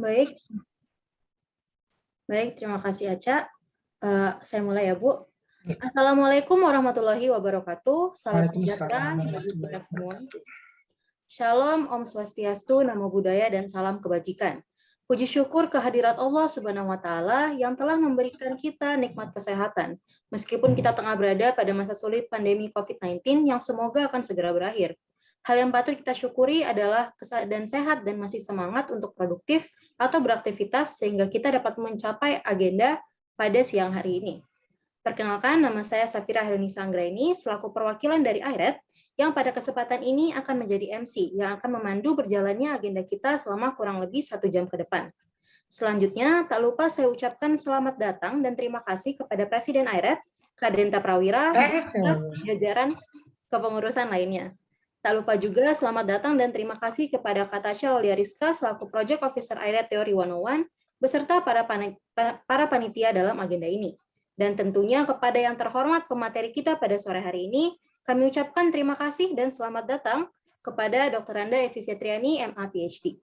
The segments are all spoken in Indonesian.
Baik, baik, terima kasih Aca. Saya mulai ya, Bu. Assalamualaikum warahmatullahi wabarakatuh. Salam Waalaikumsalam sejahtera bagi warahmatullahi kita semua. wabarakatuh. Shalom, Om Swastiastu, Namo Buddhaya, dan salam kebajikan. Puji syukur kehadirat Allah Subhanahu wa Ta'ala yang telah memberikan kita nikmat kesehatan, meskipun kita tengah berada pada masa sulit pandemi COVID-19 yang semoga akan segera berakhir. Hal yang patut kita syukuri adalah keadaan sehat dan masih semangat untuk produktif atau beraktivitas sehingga kita dapat mencapai agenda pada siang hari ini. Perkenalkan, nama saya Safira Helnisa Anggraini selaku perwakilan dari IRED yang pada kesempatan ini akan menjadi MC yang akan memandu berjalannya agenda kita selama kurang lebih 1 jam ke depan. Selanjutnya, tak lupa saya ucapkan selamat datang dan terima kasih kepada Presiden IRED, Kadenta Prawira, dan jajaran kepengurusan lainnya. Tak lupa juga selamat datang dan terima kasih kepada Katasha Oliariska selaku Project Officer IRED Theory 101 beserta para panitia dalam agenda ini. Dan tentunya kepada yang terhormat pemateri kita pada sore hari ini, kami ucapkan terima kasih dan selamat datang kepada Dr. Randa Evi Fitriani, MA PhD.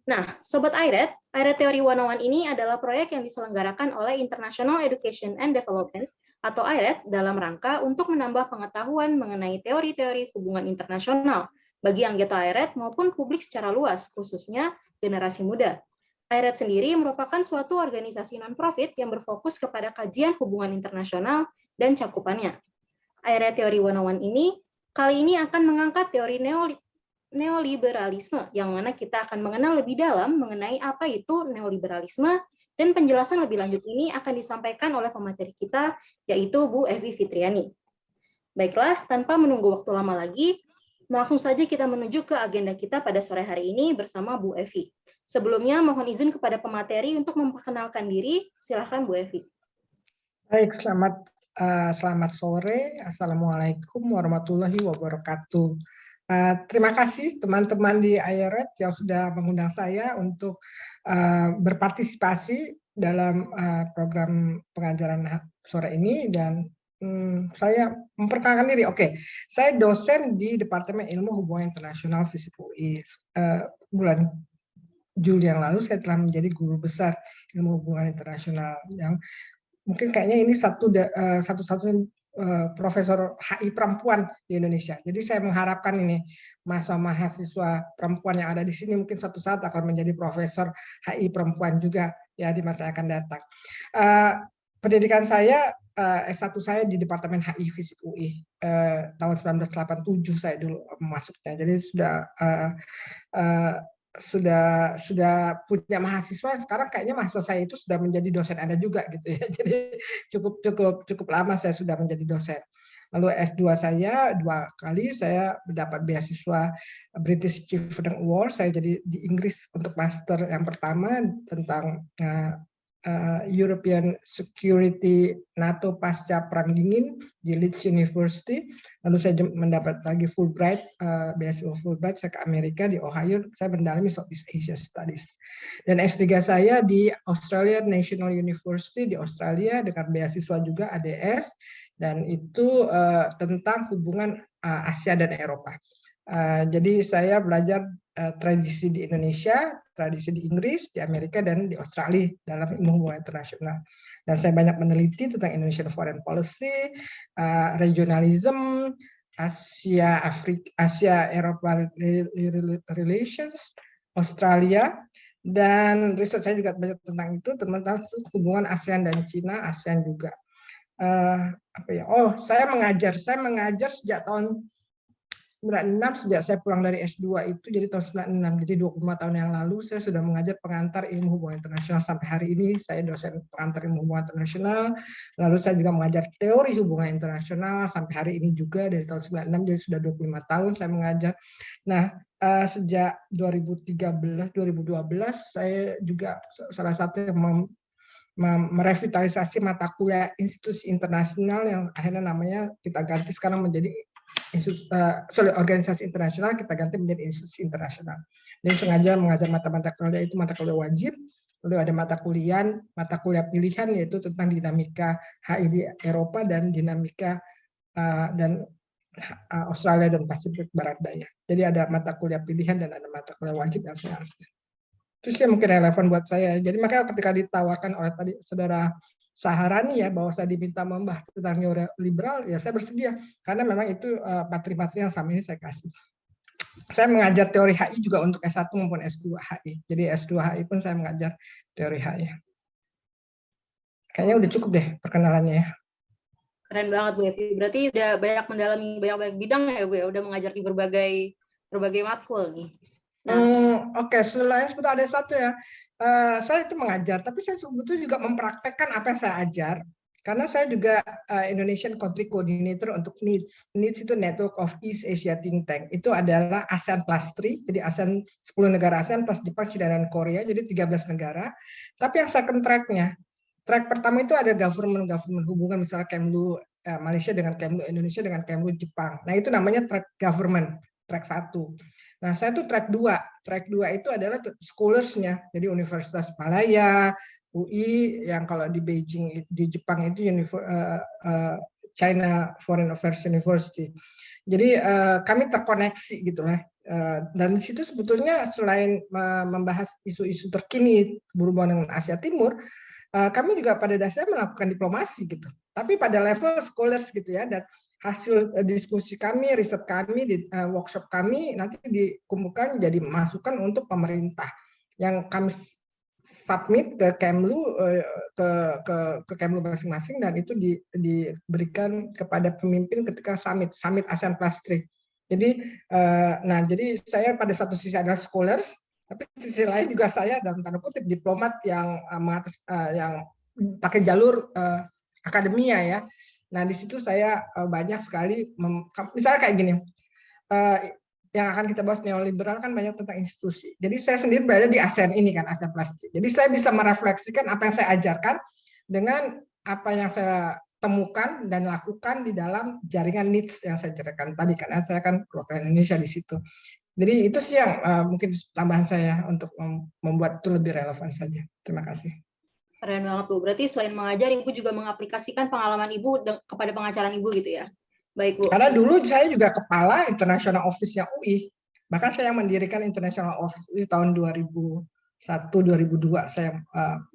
Nah, Sobat IRED, IRED Theory 101 ini adalah proyek yang diselenggarakan oleh International Education and Development atau IRED dalam rangka untuk menambah pengetahuan mengenai teori-teori hubungan internasional bagi anggota IRED maupun publik secara luas, khususnya generasi muda. IRED sendiri merupakan suatu organisasi non-profit yang berfokus kepada kajian hubungan internasional dan cakupannya. IRED Theory 101 ini kali ini akan mengangkat teori neoliberalisme, yang mana kita akan mengenal lebih dalam mengenai apa itu neoliberalisme, dan penjelasan lebih lanjut ini akan disampaikan oleh pemateri kita, yaitu Bu Evi Fitriani. Baiklah, tanpa menunggu waktu lama lagi, langsung saja kita menuju ke agenda kita pada sore hari ini bersama Bu Evi. Sebelumnya, mohon izin kepada pemateri untuk memperkenalkan diri. Silakan Bu Evi. Baik, selamat sore. Assalamualaikum warahmatullahi wabarakatuh. Terima kasih teman-teman di IRED yang sudah mengundang saya untuk berpartisipasi dalam program pengajaran sore ini, dan saya memperkenalkan diri. Oke, saya dosen di Departemen Ilmu Hubungan Internasional FISIP UI. Bulan Juli yang lalu saya telah menjadi guru besar Ilmu Hubungan Internasional, yang mungkin kayaknya ini satu-satunya profesor HI perempuan di Indonesia. Jadi saya mengharapkan ini mahasiswa perempuan yang ada di sini mungkin suatu saat akan menjadi profesor HI perempuan juga ya di masa yang akan datang. Pendidikan saya S1 saya di Departemen HI FISIP UI tahun 1987 saya dulu masuknya. Jadi sudah punya mahasiswa. Sekarang kayaknya mahasiswa saya itu sudah menjadi dosen Anda juga gitu ya. Jadi cukup lama saya sudah menjadi dosen. Lalu S2 saya 2 kali saya mendapat beasiswa British Achievement Award. Saya jadi di Inggris untuk master yang pertama tentang European Security NATO pasca Perang Dingin di Leeds University. Lalu saya mendapat lagi Fulbright, beasiswa Fulbright saya ke Amerika di Ohio. Saya mendalami Southeast Asia Studies. Dan S3 saya di Australian National University di Australia dengan beasiswa juga ADS, dan itu tentang hubungan Asia dan Eropa. Jadi saya belajar tradisi di Indonesia, tradisi di Inggris, di Amerika, dan di Australia dalam ilmu hubungan internasional. Dan saya banyak meneliti tentang Indonesian foreign policy, regionalism, Asia-Eropa relations, Australia, dan riset saya juga banyak tentang itu, tentang hubungan ASEAN dan Cina, ASEAN juga. Saya mengajar sejak tahun 96, sejak saya pulang dari S2 itu, jadi tahun 96, jadi 25 tahun yang lalu saya sudah mengajar pengantar ilmu hubungan internasional. Sampai hari ini saya dosen pengantar ilmu hubungan internasional. Lalu saya juga mengajar teori hubungan internasional sampai hari ini juga dari tahun 96, jadi sudah 25 tahun saya mengajar. Nah, sejak 2013-2012 saya juga salah satu yang merevitalisasi mata kuliah institusi internasional yang akhirnya namanya kita ganti sekarang menjadi organisasi internasional, kita ganti menjadi institusi internasional. Jadi sengaja mengajar mata kuliah itu mata kuliah wajib, lalu ada mata kuliah pilihan yaitu tentang dinamika HI di Eropa dan dinamika dan Australia dan Pasifik Barat Daya. Jadi ada mata kuliah pilihan dan ada mata kuliah wajib yang saya harus. Itu sih mungkin relevan buat saya. Jadi makanya ketika ditawarkan oleh tadi saudara Saharani ya bahwa saya diminta membahas tentang neoliberal, ya saya bersedia karena memang itu materi-materi yang sama ini saya kasih. Saya mengajar teori HI juga untuk S1 maupun S2 HI. Jadi S2 HI pun saya mengajar teori HI. Kayaknya udah cukup deh perkenalannya ya. Keren banget Bu Evi. Berarti udah banyak mendalami banyak bidang ya Bu ya, udah mengajar di berbagai matkul nih. Oke, selain sebetulnya ada satu ya, saya itu mengajar, tapi saya sebetulnya juga mempraktekkan apa yang saya ajar, karena saya juga Indonesian Country Coordinator untuk NEEDS. NEEDS itu Network of East Asia Think Tank. Itu adalah ASEAN Plus 3, jadi ASEAN 10 negara ASEAN plus Jepang, China, dan Korea, jadi 13 negara. Tapi yang second track-nya, track pertama itu ada government hubungan, misalnya Kemlu Malaysia dengan Kemlu Indonesia dengan Kemlu Jepang. Nah itu namanya track government, track 1. Nah, saya tuh track 2. Track 2 itu adalah scholars-nya. Jadi Universitas Malaya, UI, yang kalau di Beijing, di Jepang itu China Foreign Affairs University. Jadi kami terkoneksi gitu lah. Dan di situ sebetulnya selain membahas isu-isu terkini berhubungan dengan Asia Timur, kami juga pada dasarnya melakukan diplomasi gitu. Tapi pada level scholars gitu ya, dan hasil diskusi kami, riset kami, di workshop kami nanti dikumpulkan jadi masukan untuk pemerintah yang kami submit ke Kemlu ke Kemlu masing-masing dan itu diberikan kepada pemimpin ketika summit ASEAN Plus 3. Jadi jadi saya pada satu sisi adalah scholars, tapi sisi lain juga saya dalam tanda kutip diplomat yang yang pakai jalur akademia ya. Nah, di situ saya banyak sekali, misalnya kayak gini, yang akan kita bahas neoliberal kan banyak tentang institusi. Jadi saya sendiri berada di ASEAN ini kan, ASEAN Plus. Jadi saya bisa merefleksikan apa yang saya ajarkan dengan apa yang saya temukan dan lakukan di dalam jaringan NEEDS yang saya ceritakan tadi, karena saya kan perwakilan Indonesia di situ. Jadi itu sih yang mungkin tambahan saya untuk membuat itu lebih relevan saja. Terima kasih. Keren banget Bu. Berarti selain mengajar, Ibu juga mengaplikasikan pengalaman Ibu kepada pengajaran Ibu gitu ya. Baik Bu. Karena dulu saya juga kepala International Office-nya UI. Bahkan saya mendirikan International Office UI tahun 2001-2002 saya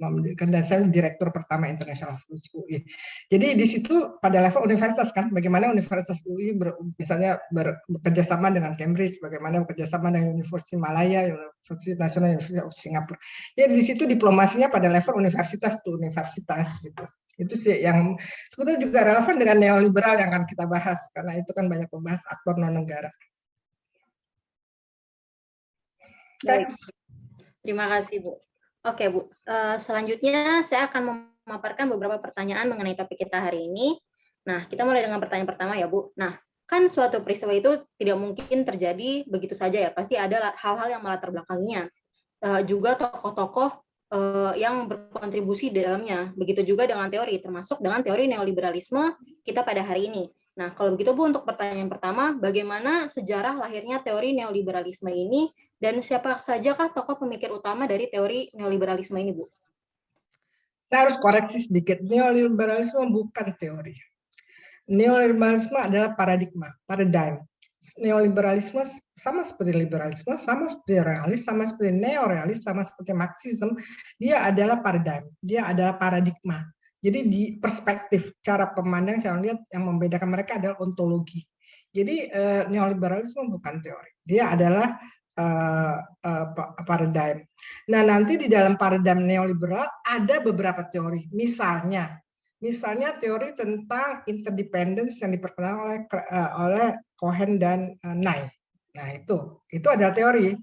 mendirikan, dan saya direktur pertama International Office UI. Jadi di situ pada level universitas kan, bagaimana Universitas UI misalnya bekerja sama dengan Cambridge, bagaimana bekerja sama dengan Universitas Malaya, Universitas Nasional, Universitas Singapura. Jadi di situ diplomasinya pada level universitas to universitas gitu. Itu sih yang sebetulnya juga relevan dengan neoliberal yang akan kita bahas, karena itu kan banyak membahas aktor non-negara. Baik. Terima kasih, Bu. Oke, Bu. Selanjutnya saya akan memaparkan beberapa pertanyaan mengenai topik kita hari ini. Nah, kita mulai dengan pertanyaan pertama ya, Bu. Nah, kan suatu peristiwa itu tidak mungkin terjadi begitu saja ya. Pasti ada hal-hal yang melatar belakangnya. Juga tokoh-tokoh yang berkontribusi di dalamnya. Begitu juga dengan teori, termasuk dengan teori neoliberalisme kita pada hari ini. Nah, kalau begitu Bu, untuk pertanyaan pertama, bagaimana sejarah lahirnya teori neoliberalisme ini dan siapa sajakah tokoh pemikir utama dari teori neoliberalisme ini, Bu? Saya harus koreksi sedikit, neoliberalisme bukan teori. Neoliberalisme adalah paradigm. Neoliberalisme sama seperti liberalisme, sama seperti realis, sama seperti neorealis, sama seperti Marxisme, dia adalah paradigm, dia adalah paradigma. Jadi di perspektif, cara memandang, cara lihat yang membedakan mereka adalah ontologi. Jadi neoliberalisme bukan teori, dia adalah paradigm. Nah, nanti di dalam paradigm neoliberal ada beberapa teori, misalnya teori tentang interdependence yang diperkenalkan oleh Cohen dan Nye. Nah, itu adalah teori.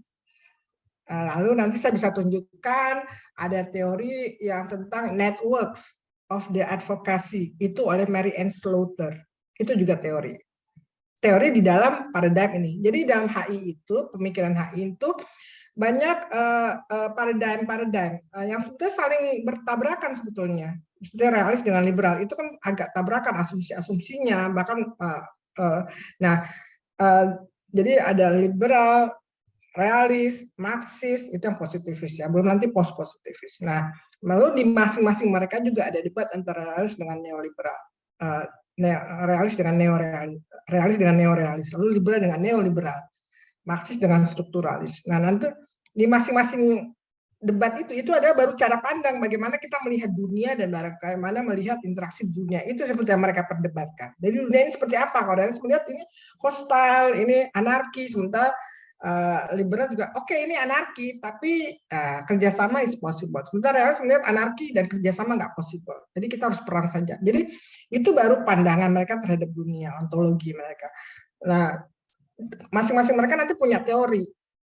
Lalu nanti saya bisa tunjukkan ada teori yang tentang networks of the advocacy, itu oleh Mary Ann Slaughter. Itu juga teori. Teori di dalam paradigm ini. Jadi dalam HI itu, pemikiran HI itu banyak paradigm yang sebetulnya saling bertabrakan sebetulnya. Seperti realis dengan liberal itu kan agak tabrakan asumsi-asumsinya, bahkan jadi ada liberal, realis, marxis, itu yang positivis ya, belum nanti post-positivis. Nah, lalu di masing-masing mereka juga ada debat antara realis dengan neoliberal, realis dengan neorealis, lalu liberal dengan neoliberal, marxis dengan strukturalis. Nah, nanti di masing-masing debat itu adalah baru cara pandang bagaimana kita melihat dunia dan bagaimana melihat interaksi dunia, itu seperti yang mereka perdebatkan. Jadi dunia ini seperti apa? Kalau Realis melihat ini hostile, ini anarki, sementara liberal juga oke, ini anarki tapi kerjasama is possible. Sementara Realis melihat anarki dan kerjasama nggak possible. Jadi kita harus perang saja. Jadi itu baru pandangan mereka terhadap dunia, ontologi mereka. Nah, masing-masing mereka nanti punya teori.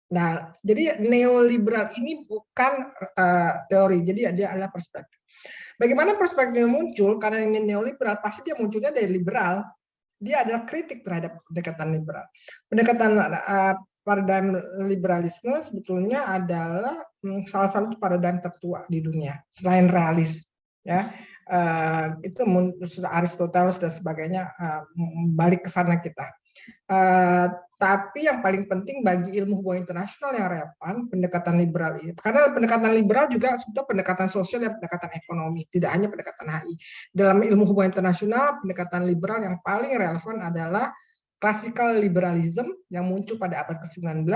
Nah, jadi neoliberal ini bukan teori, jadi dia adalah perspektif. Bagaimana perspektif muncul? Karena ini neoliberal, pasti dia munculnya dari liberal. Dia adalah kritik terhadap pendekatan liberal. Pendekatan paradigma liberalisme sebetulnya adalah salah satu paradigma tertua di dunia selain realis. Ya, itu Aristoteles dan sebagainya, balik ke sana kita. Tapi yang paling penting bagi ilmu hubungan internasional yang relevan, pendekatan liberal ini. Karena pendekatan liberal juga sebetulnya pendekatan sosial dan pendekatan ekonomi, tidak hanya pendekatan HI. Dalam ilmu hubungan internasional, pendekatan liberal yang paling relevan adalah classical liberalism yang muncul pada abad ke-19,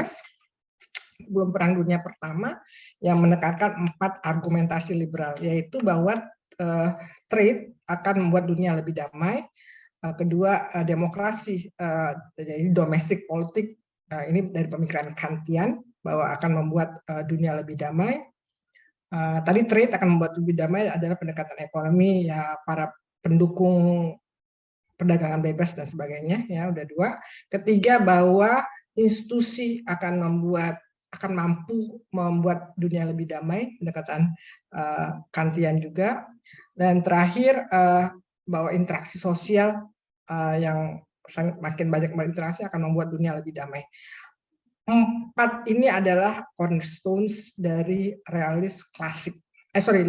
sebelum Perang Dunia Pertama, yang menekankan 4 argumentasi liberal, yaitu bahwa trade akan membuat dunia lebih damai. Kedua, demokrasi, jadi domestic politik, ini dari pemikiran Kantian bahwa akan membuat dunia lebih damai. Tadi trade akan membuat lebih damai adalah pendekatan ekonomi, ya para pendukung perdagangan bebas dan sebagainya, ya udah 2. Ketiga, bahwa institusi akan mampu membuat dunia lebih damai, pendekatan Kantian juga. Dan terakhir, bahwa interaksi sosial yang makin banyak berinteraksi akan membuat dunia lebih damai. 4 ini adalah cornerstones dari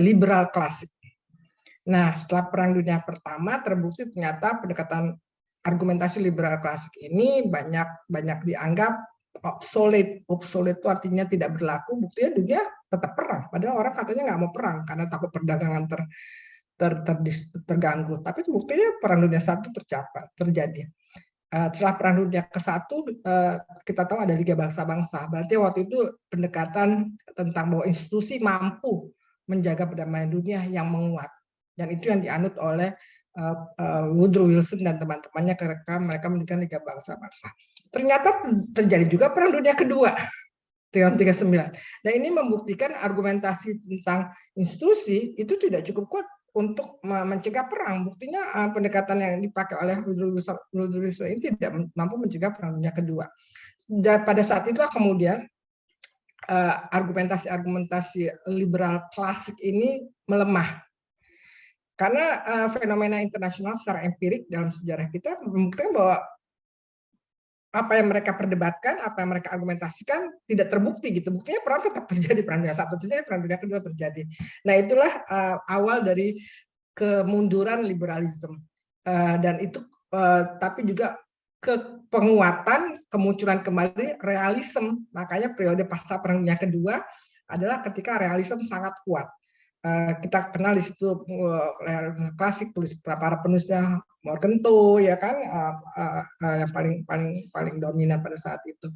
liberal klasik. Nah, setelah Perang Dunia Pertama terbukti ternyata pendekatan argumentasi liberal klasik ini banyak dianggap obsolete. Obsolete itu artinya tidak berlaku. Buktinya dunia tetap perang. Padahal orang katanya nggak mau perang karena takut perdagangan terganggu. Tapi buktinya Perang Dunia I terjadi. Setelah Perang Dunia ke-1, kita tahu ada Liga Bangsa-Bangsa. Berarti waktu itu pendekatan tentang bahwa institusi mampu menjaga perdamaian dunia yang menguat. Dan itu yang dianut oleh Woodrow Wilson dan teman-temannya ketika mereka mendirikan Liga Bangsa-Bangsa. Ternyata terjadi juga Perang Dunia Kedua tahun 1939. Dan ini membuktikan argumentasi tentang institusi itu tidak cukup kuat untuk mencegah perang. Buktinya pendekatan yang dipakai oleh Woodrow Wilson ini tidak mampu mencegah Perang Dunia Kedua. Dan pada saat itulah kemudian argumentasi liberal klasik ini melemah. Karena fenomena internasional secara empirik dalam sejarah kita membuktikan bahwa apa yang mereka perdebatkan, apa yang mereka argumentasikan tidak terbukti gitu. Buktinya perang tetap terjadi, Perang Dunia I terjadi, Perang Dunia Kedua terjadi. Nah, itulah awal dari kemunduran liberalisme. Dan itu tapi juga penguatan, kemunculan kembali realisme. Makanya periode pasca Perang Dunia Kedua adalah ketika realisme sangat kuat. Kita kenal di situ klasik, tulis para penulisnya Morgenthau, ya kan, yang paling dominan pada saat itu.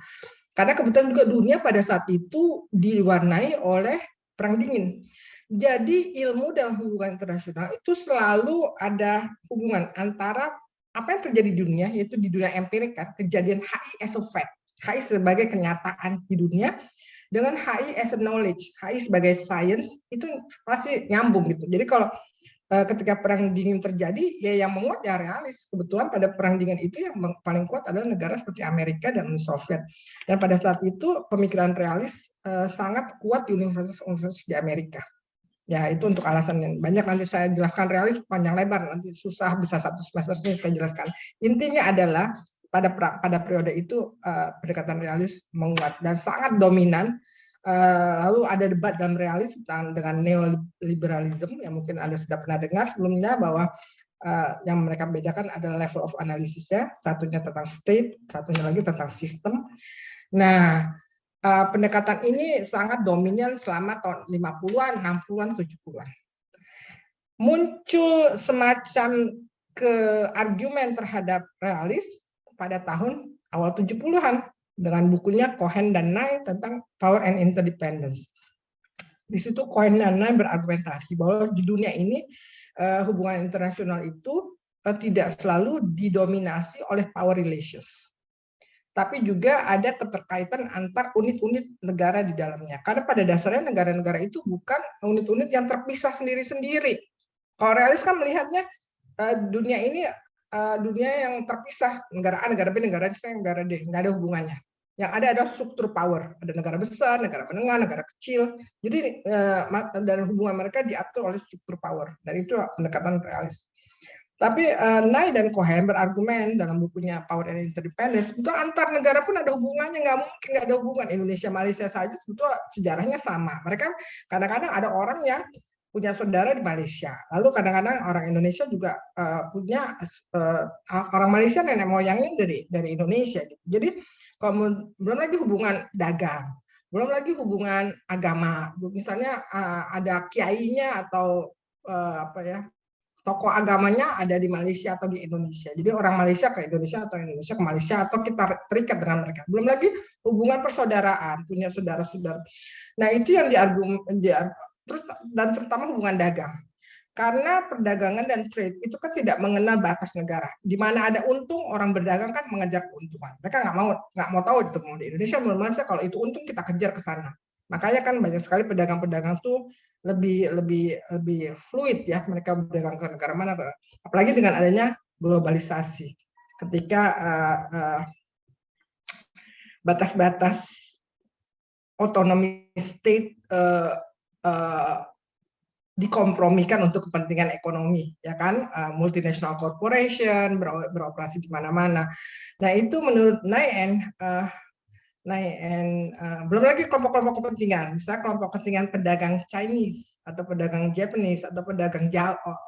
Karena kebetulan juga dunia pada saat itu diwarnai oleh Perang Dingin. Jadi ilmu dalam hubungan internasional itu selalu ada hubungan antara apa yang terjadi di dunia, yaitu di dunia empirik kan, kejadian HI as a fact, HI sebagai kenyataan di dunia, dengan HI as a knowledge, HI sebagai science, itu pasti nyambung gitu. Jadi kalau ketika Perang Dingin terjadi, ya yang menguat ya realis. Kebetulan pada Perang Dingin itu yang paling kuat adalah negara seperti Amerika dan Uni Soviet. Dan pada saat itu pemikiran realis sangat kuat di universitas di Amerika. Ya itu untuk alasan yang banyak, nanti saya jelaskan realis panjang lebar, nanti susah bisa 1 semester ini saya jelaskan. Intinya adalah pada periode itu pendekatan realis menguat dan sangat dominan. Lalu ada debat dalam realis dengan neoliberalisme yang mungkin Anda sudah pernah dengar sebelumnya, bahwa yang mereka bedakan adalah level of analisisnya, satunya tentang state, satunya lagi tentang sistem. Nah, pendekatan ini sangat dominan selama tahun 50-an, 60-an, 70-an. Muncul semacam argumen terhadap realis pada tahun awal 70-an dengan bukunya Cohen dan Nye tentang Power and Interdependence. Di situ Cohen-Nana berargumentasi bahwa di dunia ini hubungan internasional itu tidak selalu didominasi oleh power relations, tapi juga ada keterkaitan antar unit-unit negara di dalamnya. Karena pada dasarnya negara-negara itu bukan unit-unit yang terpisah sendiri-sendiri. Kalau realis kan melihatnya dunia ini dunia yang terpisah, negara A, negara B, negara C, negara D, nggak ada hubungannya. Yang ada adalah struktur power. Ada negara besar, negara menengah, negara kecil. Jadi dan hubungan mereka diatur oleh struktur power. Dan itu pendekatan realis. Tapi Nye dan Cohen berargumen dalam bukunya Power and Interdependence, sebetulnya antar negara pun ada hubungannya, nggak mungkin nggak ada hubungan. Indonesia, Malaysia saja sebetulnya sejarahnya sama. Mereka kadang-kadang ada orang yang punya saudara di Malaysia, lalu kadang-kadang orang Indonesia juga punya orang Malaysia nenek moyangnya dari Indonesia. Gitu. Jadi belum lagi hubungan dagang, belum lagi hubungan agama. Misalnya ada kiainya atau apa ya, tokoh agamanya ada di Malaysia atau di Indonesia. Jadi orang Malaysia ke Indonesia atau Indonesia ke Malaysia atau kita terikat dengan mereka. Belum lagi hubungan persaudaraan, punya saudara-saudara. Nah, itu yang dan terutama hubungan dagang. Karena perdagangan dan trade itu kan tidak mengenal batas negara. Di mana ada untung, orang berdagang kan mengejar keuntungan. Mereka nggak mau tahu itu mau di Indonesia, mau di Malaysia. Kalau itu untung kita kejar ke sana. Makanya kan banyak sekali pedagang-pedagang tuh lebih fluid ya, mereka berdagang ke negara mana, apalagi dengan adanya globalisasi. Ketika batas-batas otonomi state dikompromikan untuk kepentingan ekonomi, ya kan, multinational corporation beroperasi di mana-mana. Nah itu menurut Nye belum lagi kelompok-kelompok kepentingan, misalnya kelompok kepentingan pedagang Chinese atau pedagang Japanese atau pedagang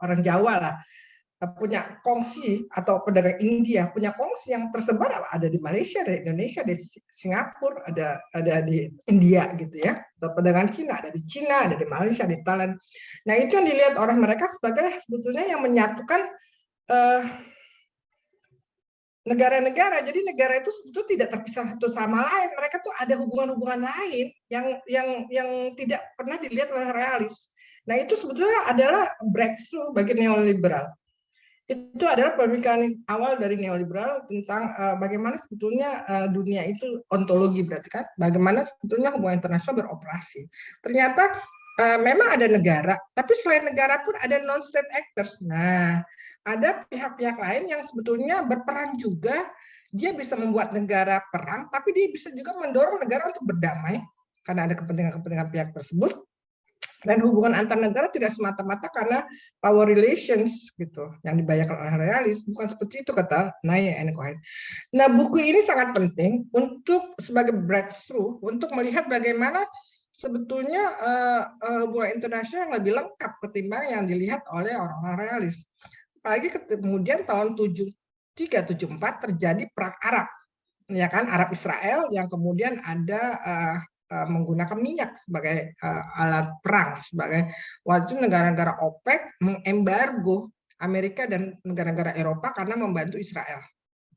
orang Jawa lah, punya kongsi, atau pedagang India punya kongsi yang tersebar ada di Malaysia, ada di Indonesia, ada di Singapura, ada di India gitu ya. Atau pedagang Cina ada di Cina, ada di Malaysia, di Thailand. Nah itu yang dilihat oleh mereka sebagai sebetulnya yang menyatukan negara-negara. Jadi negara itu sebetulnya tidak terpisah satu sama lain. Mereka tuh ada hubungan-hubungan lain yang tidak pernah dilihat oleh realis. Nah itu sebetulnya adalah breakthrough bagi neoliberal. Itu adalah pemikiran awal dari neoliberal tentang bagaimana sebetulnya dunia itu ontologi, berarti kan bagaimana sebetulnya hubungan internasional beroperasi. Ternyata memang ada negara, tapi selain negara pun ada non-state actors. Nah, ada pihak-pihak lain yang sebetulnya berperan juga. Dia bisa membuat negara perang, tapi dia bisa juga mendorong negara untuk berdamai karena ada kepentingan-kepentingan pihak tersebut. Dan hubungan antar negara tidak semata-mata karena power relations gitu yang dibayangkan oleh realis, bukan seperti itu kata Nye and Cohen. Nah, buku ini sangat penting untuk sebagai breakthrough untuk melihat bagaimana sebetulnya hubungan internasional yang lebih lengkap ketimbang yang dilihat oleh orang-orang realis. Apalagi kemudian tahun 73-74 terjadi perang Arab, ya kan, Arab Israel, yang kemudian ada menggunakan minyak sebagai alat perang. Sebagai waktu negara-negara OPEC mengembargo Amerika dan negara-negara Eropa karena membantu Israel.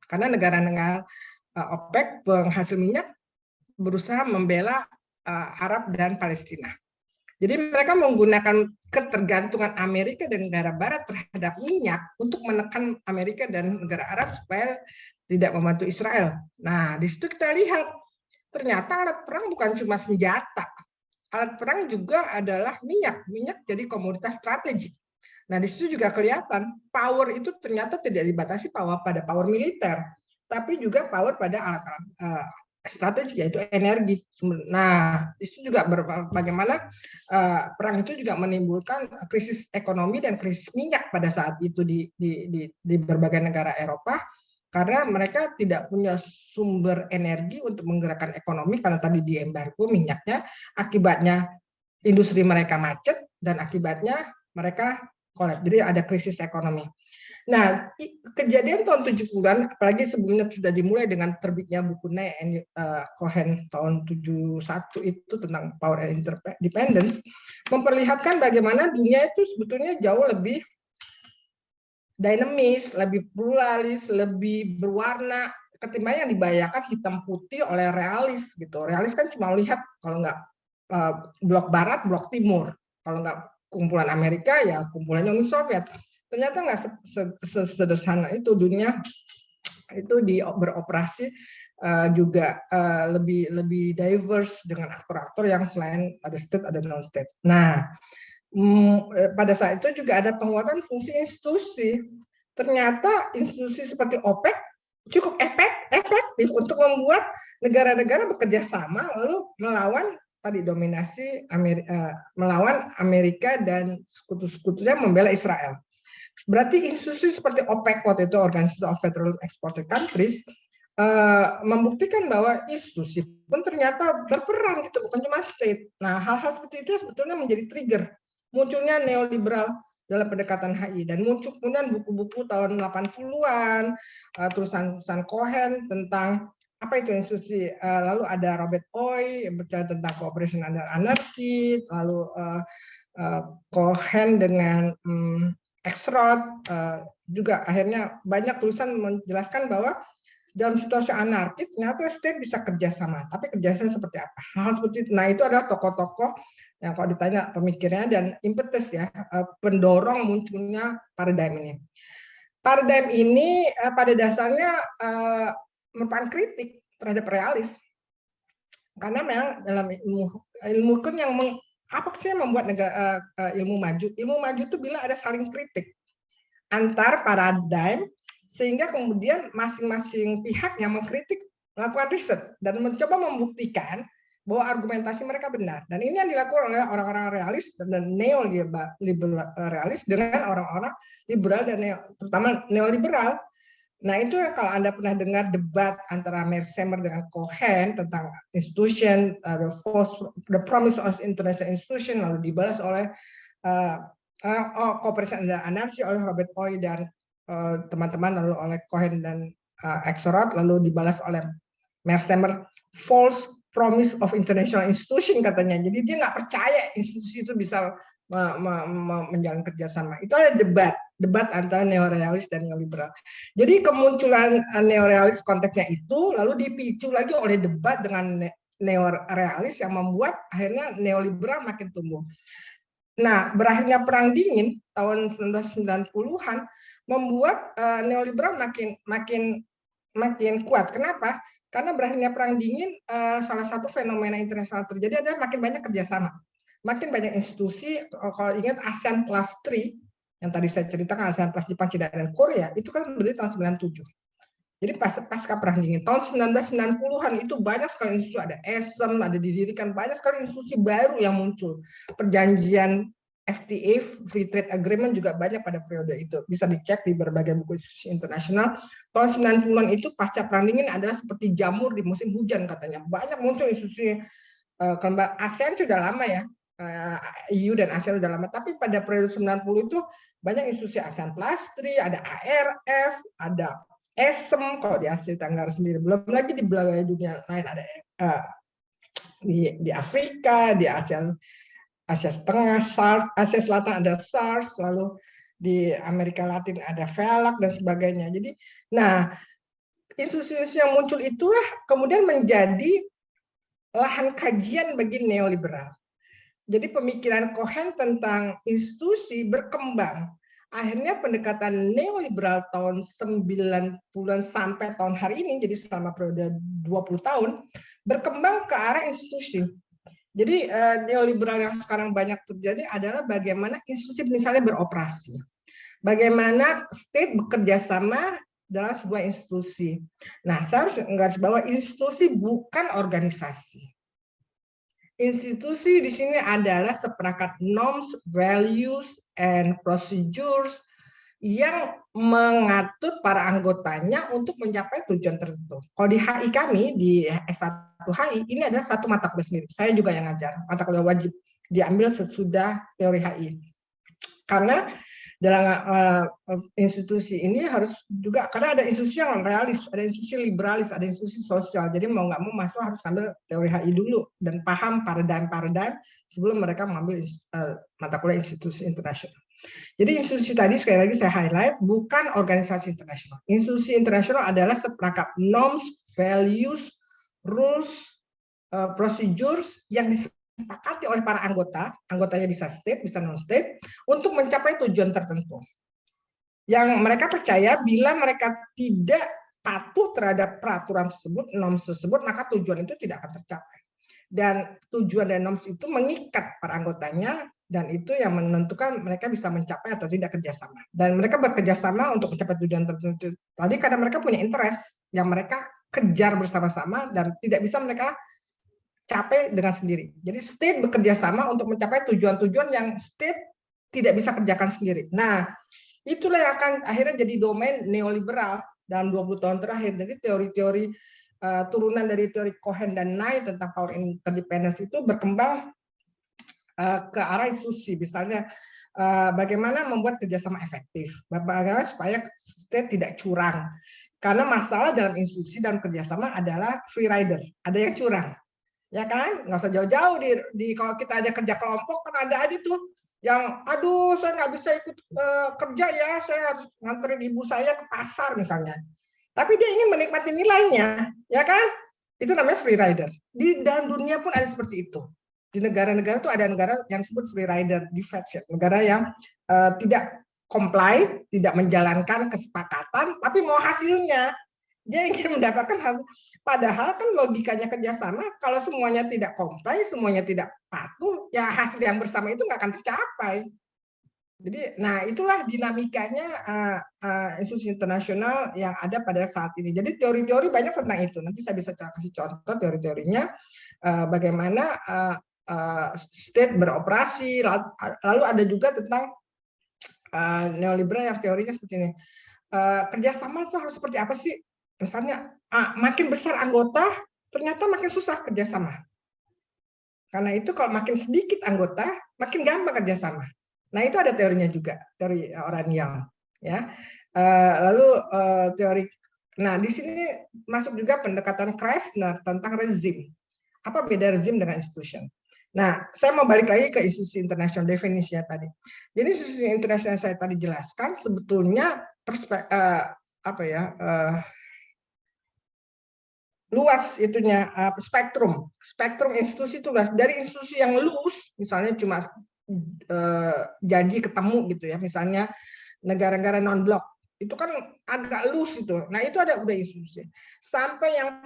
Karena negara-negara OPEC penghasil minyak berusaha membela Arab dan Palestina. Jadi mereka menggunakan ketergantungan Amerika dan negara Barat terhadap minyak untuk menekan Amerika dan negara Arab supaya tidak membantu Israel. Nah, di situ kita lihat ternyata alat perang bukan cuma senjata. Alat perang juga adalah minyak. Minyak jadi komoditas strategik. Nah, di situ juga kelihatan power itu ternyata tidak dibatasi pada power militer, tapi juga power pada alat-alat strategik, yaitu energi. Nah, di situ juga bagaimana perang itu juga menimbulkan krisis ekonomi dan krisis minyak pada saat itu di berbagai negara Eropa. Karena mereka tidak punya sumber energi untuk menggerakkan ekonomi karena tadi diembargo minyaknya, akibatnya industri mereka macet dan akibatnya mereka kolaps. Jadi ada krisis ekonomi. Nah, kejadian tahun 70-an, apalagi sebelumnya sudah dimulai dengan terbitnya buku Nye and Cohen tahun 71 itu tentang Power and Interdependence, memperlihatkan bagaimana dunia itu sebetulnya jauh lebih dinamis, lebih pluralis, lebih berwarna ketimbang yang dibayangkan hitam putih oleh realis gitu. Realis kan cuma lihat kalau nggak blok Barat, blok Timur. Kalau nggak kumpulan Amerika, ya kumpulannya Uni Soviet. Ternyata nggak sederhana itu. Dunia itu beroperasi juga lebih diverse dengan aktor-aktor yang selain ada state, ada non state. Nah, pada saat itu juga ada penguatan fungsi institusi. Ternyata institusi seperti OPEC cukup efektif untuk membuat negara-negara bekerja sama lalu melawan tadi dominasi melawan Amerika dan sekutu-sekutunya membela Israel. Berarti institusi seperti OPEC waktu itu, Organization of Petroleum Exporting Countries, membuktikan bahwa institusi pun ternyata berperan, itu bukan cuma state. Nah, hal-hal seperti itu sebetulnya menjadi trigger munculnya neoliberal dalam pendekatan HI, dan muncul kemudian buku-buku tahun 80-an, tulisan-tulisan Cohen tentang apa itu institusi, lalu ada Robert Oy yang bicara tentang cooperation under anarchy, lalu Cohen dengan Exroth juga akhirnya banyak tulisan menjelaskan bahwa dalam situasi anarkis ternyata state bisa kerjasama, tapi kerjasama seperti apa? Hal seperti itu. Nah, itu adalah tokoh-tokoh yang kalau ditanya pemikirnya dan impetus ya, pendorong munculnya paradigm ini. Paradigm ini pada dasarnya merupakan kritik terhadap realis, karena memang dalam ilmu kan yang apa sih yang membuat negara ilmu maju? Ilmu maju itu bila ada saling kritik antar paradigm, sehingga kemudian masing-masing pihak yang mengkritik melakukan riset dan mencoba membuktikan bahwa argumentasi mereka benar. Dan ini yang dilakukan oleh orang-orang realis dan neoliberal dengan orang-orang liberal dan terutama neoliberal. Nah, itu kalau Anda pernah dengar debat antara Mearsheimer dengan Cohen tentang institution, the promise of international institution, lalu dibalas oleh cooperation and anarchy oleh Robert Oy dan teman-teman, lalu oleh Cohen dan Exroth, lalu dibalas oleh Mearsheimer, false promise of international institution katanya. Jadi dia nggak percaya institusi itu bisa menjalin kerjasama. Itu ada debat antara neorealis dan neoliberal. Jadi kemunculan neorealis konteksnya itu lalu dipicu lagi oleh debat dengan neorealis yang membuat akhirnya neoliberal makin tumbuh. Nah, berakhirnya Perang Dingin tahun 1990-an membuat neoliberal makin kuat. Kenapa? Karena berakhirnya Perang Dingin, salah satu fenomena internasional terjadi adalah makin banyak kerjasama. Makin banyak institusi, kalau ingat ASEAN Plus 3, yang tadi saya ceritakan, ASEAN Plus Jepang, China, dan Korea, itu kan berdiri tahun 97. Jadi pasca Perang Dingin, tahun 1990-an itu banyak sekali institusi, ada ESM, ada didirikan banyak sekali institusi baru yang muncul. Perjanjian FTA, Free Trade Agreement, juga banyak pada periode itu. Bisa dicek di berbagai buku institusi internasional. Tahun 90-an itu pasca Perang Dingin adalah seperti jamur di musim hujan katanya. Banyak muncul institusi, ASEAN sudah lama ya, EU dan ASEAN sudah lama, tapi pada periode 90 itu banyak institusi ASEAN Plus 3, ada ARF, ada ESM kalau di Asia Tenggara sendiri, belum lagi di belahan dunia lain, ada di Afrika, di Asia Tengah, SARS, Asia Selatan ada SARS, lalu di Amerika Latin ada VELAC dan sebagainya. Jadi, nah institusi yang muncul itulah kemudian menjadi lahan kajian bagi neoliberal. Jadi pemikiran Cohen tentang institusi berkembang. Akhirnya pendekatan neoliberal tahun 90-an sampai tahun hari ini, jadi selama periode 20 tahun, berkembang ke arah institusi. Jadi neoliberal yang sekarang banyak terjadi adalah bagaimana institusi misalnya beroperasi. Bagaimana state bekerja sama dalam sebuah institusi. Nah, saya harus menggarisbawahi institusi bukan organisasi. Institusi di sini adalah seperangkat norms, values, and procedures yang mengatur para anggotanya untuk mencapai tujuan tertentu. Kalau di HI kami, di S1 HI, ini adalah satu mata kuliah sendiri. Saya juga yang ngajar, mata kuliah wajib diambil sesudah teori HI. Karena dalam institusi ini harus juga, karena ada institusi yang realis, ada institusi liberalis, ada institusi sosial. Jadi mau nggak mau masuk harus ambil teori HI dulu dan paham paradigm sebelum mereka mengambil mata kuliah institusi internasional. Jadi institusi tadi sekali lagi saya highlight bukan organisasi internasional. Institusi internasional adalah seperangkat norms, values, rules, procedures yang disepakati oleh para anggota, anggotanya bisa state, bisa non-state, untuk mencapai tujuan tertentu. Yang mereka percaya bila mereka tidak patuh terhadap peraturan tersebut, norms tersebut, maka tujuan itu tidak akan tercapai. Dan tujuan dan norms itu mengikat para anggotanya, dan itu yang menentukan mereka bisa mencapai atau tidak kerjasama. Dan mereka bekerja sama untuk mencapai tujuan tertentu tadi karena mereka punya interest yang mereka kejar bersama-sama dan tidak bisa mereka capai dengan sendiri. Jadi state bekerja sama untuk mencapai tujuan-tujuan yang state tidak bisa kerjakan sendiri. Nah, itulah yang akan akhirnya jadi domain neoliberal dalam 20 tahun terakhir. Jadi teori-teori turunan dari teori Cohen dan Nye tentang power interdependence itu berkembang ke arah institusi. Misalnya bagaimana membuat kerjasama efektif, bagaimana supaya state tidak curang. Karena masalah dalam institusi dan kerjasama adalah free rider, ada yang curang. Ya kan, nggak usah jauh-jauh di kalau kita ada kerja kelompok kan ada aja tuh yang aduh saya nggak bisa ikut kerja ya, saya harus nganterin ibu saya ke pasar misalnya, tapi dia ingin menikmati nilainya, ya kan, itu namanya free rider. Di dalam dunia pun ada seperti itu. Di negara-negara tuh ada negara yang disebut free rider defect, negara yang tidak comply, tidak menjalankan kesepakatan tapi mau hasilnya. Dia ingin mendapatkan hasil. Padahal kan logikanya kerjasama, kalau semuanya tidak comply, semuanya tidak patuh, ya hasil yang bersama itu nggak akan tercapai. Jadi, nah itulah dinamikanya institusi internasional yang ada pada saat ini. Jadi teori-teori banyak tentang itu. Nanti saya bisa kasih contoh teori-teorinya, bagaimana state beroperasi. Lalu ada juga tentang neoliberal yang teorinya seperti ini. Kerjasama itu harus seperti apa sih? Misalnya, makin besar anggota, ternyata makin susah kerjasama. Karena itu kalau makin sedikit anggota, makin gampang kerjasama. Nah itu ada teorinya juga, teori orang yang, ya. Lalu teori, nah di sini masuk juga pendekatan Krasner tentang rezim. Apa beda rezim dengan institution? Nah, saya mau balik lagi ke institusi internasional definisinya tadi. Jadi institusi internasional saya tadi jelaskan sebetulnya luas itunya, spektrum institusi itu luas. Dari institusi yang loose, misalnya cuma janji ketemu gitu ya, misalnya negara-negara non-blok, itu kan agak loose itu. Nah itu udah institusi. Sampai yang